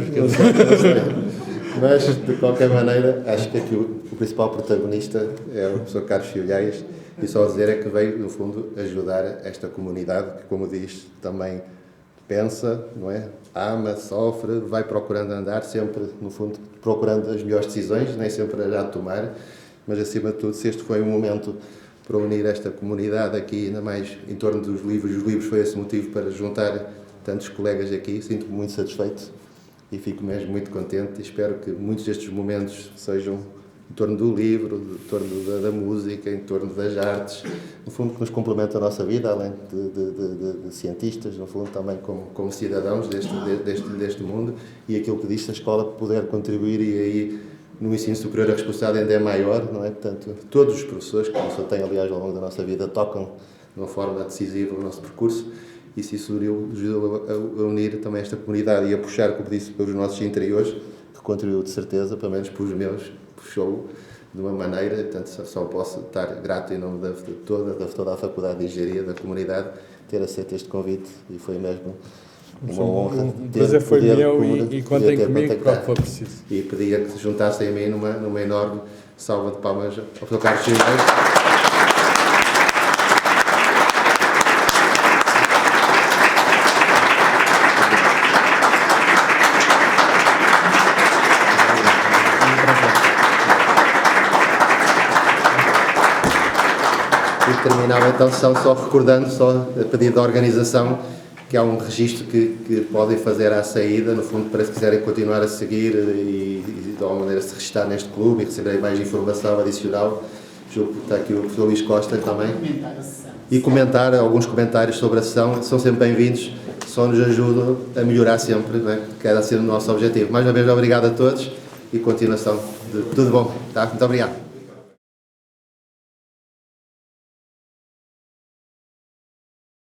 Mas, de qualquer maneira, acho que aqui o principal protagonista é o professor Carlos Filhais e só dizer é que veio, no fundo, ajudar esta comunidade que, como diz, também pensa, não é? Ama, sofre, vai procurando andar, sempre, no fundo, procurando as melhores decisões, nem sempre a já tomar, mas, acima de tudo, se este foi um momento para unir esta comunidade aqui, ainda mais em torno dos livros, os livros foi esse motivo para juntar tantos colegas aqui, sinto-me muito satisfeito. E fico mesmo muito contente e espero que muitos destes momentos sejam em torno do livro, em torno da música, em torno das artes, no fundo que nos complementam a nossa vida, além de cientistas, no fundo também como cidadãos deste mundo, e aquilo que diz se a escola poder contribuir e aí no ensino superior a responsabilidade ainda é maior, não é? Portanto, todos os professores, que o professor tem aliás ao longo da nossa vida, tocam de uma forma decisiva o nosso percurso. E se isso ajudou a unir também esta comunidade e a puxar, como disse, pelos nossos interiores, que contribuiu de certeza, pelo menos pelos meus, puxou de uma maneira, portanto só posso estar grato em nome de toda a Faculdade de Engenharia, da comunidade, ter aceito este convite e foi mesmo uma honra. O prazer foi meu e contem comigo para o que for preciso. E pedia que se juntassem a mim numa enorme salva de palmas ao Dr. Carlos Filhais. Terminava então só recordando, só a pedido da organização, que há um registro que podem fazer à saída, no fundo, para se quiserem continuar a seguir e de alguma maneira se registar neste clube e receberem mais informação adicional. Julgo que está aqui o professor Luís Costa também. E comentar alguns comentários sobre a sessão, são sempre bem-vindos, só nos ajudam a melhorar sempre, não é? Que era ser o nosso objetivo. Mais uma vez, obrigado a todos e continuação de tudo bom. Tá? Muito obrigado.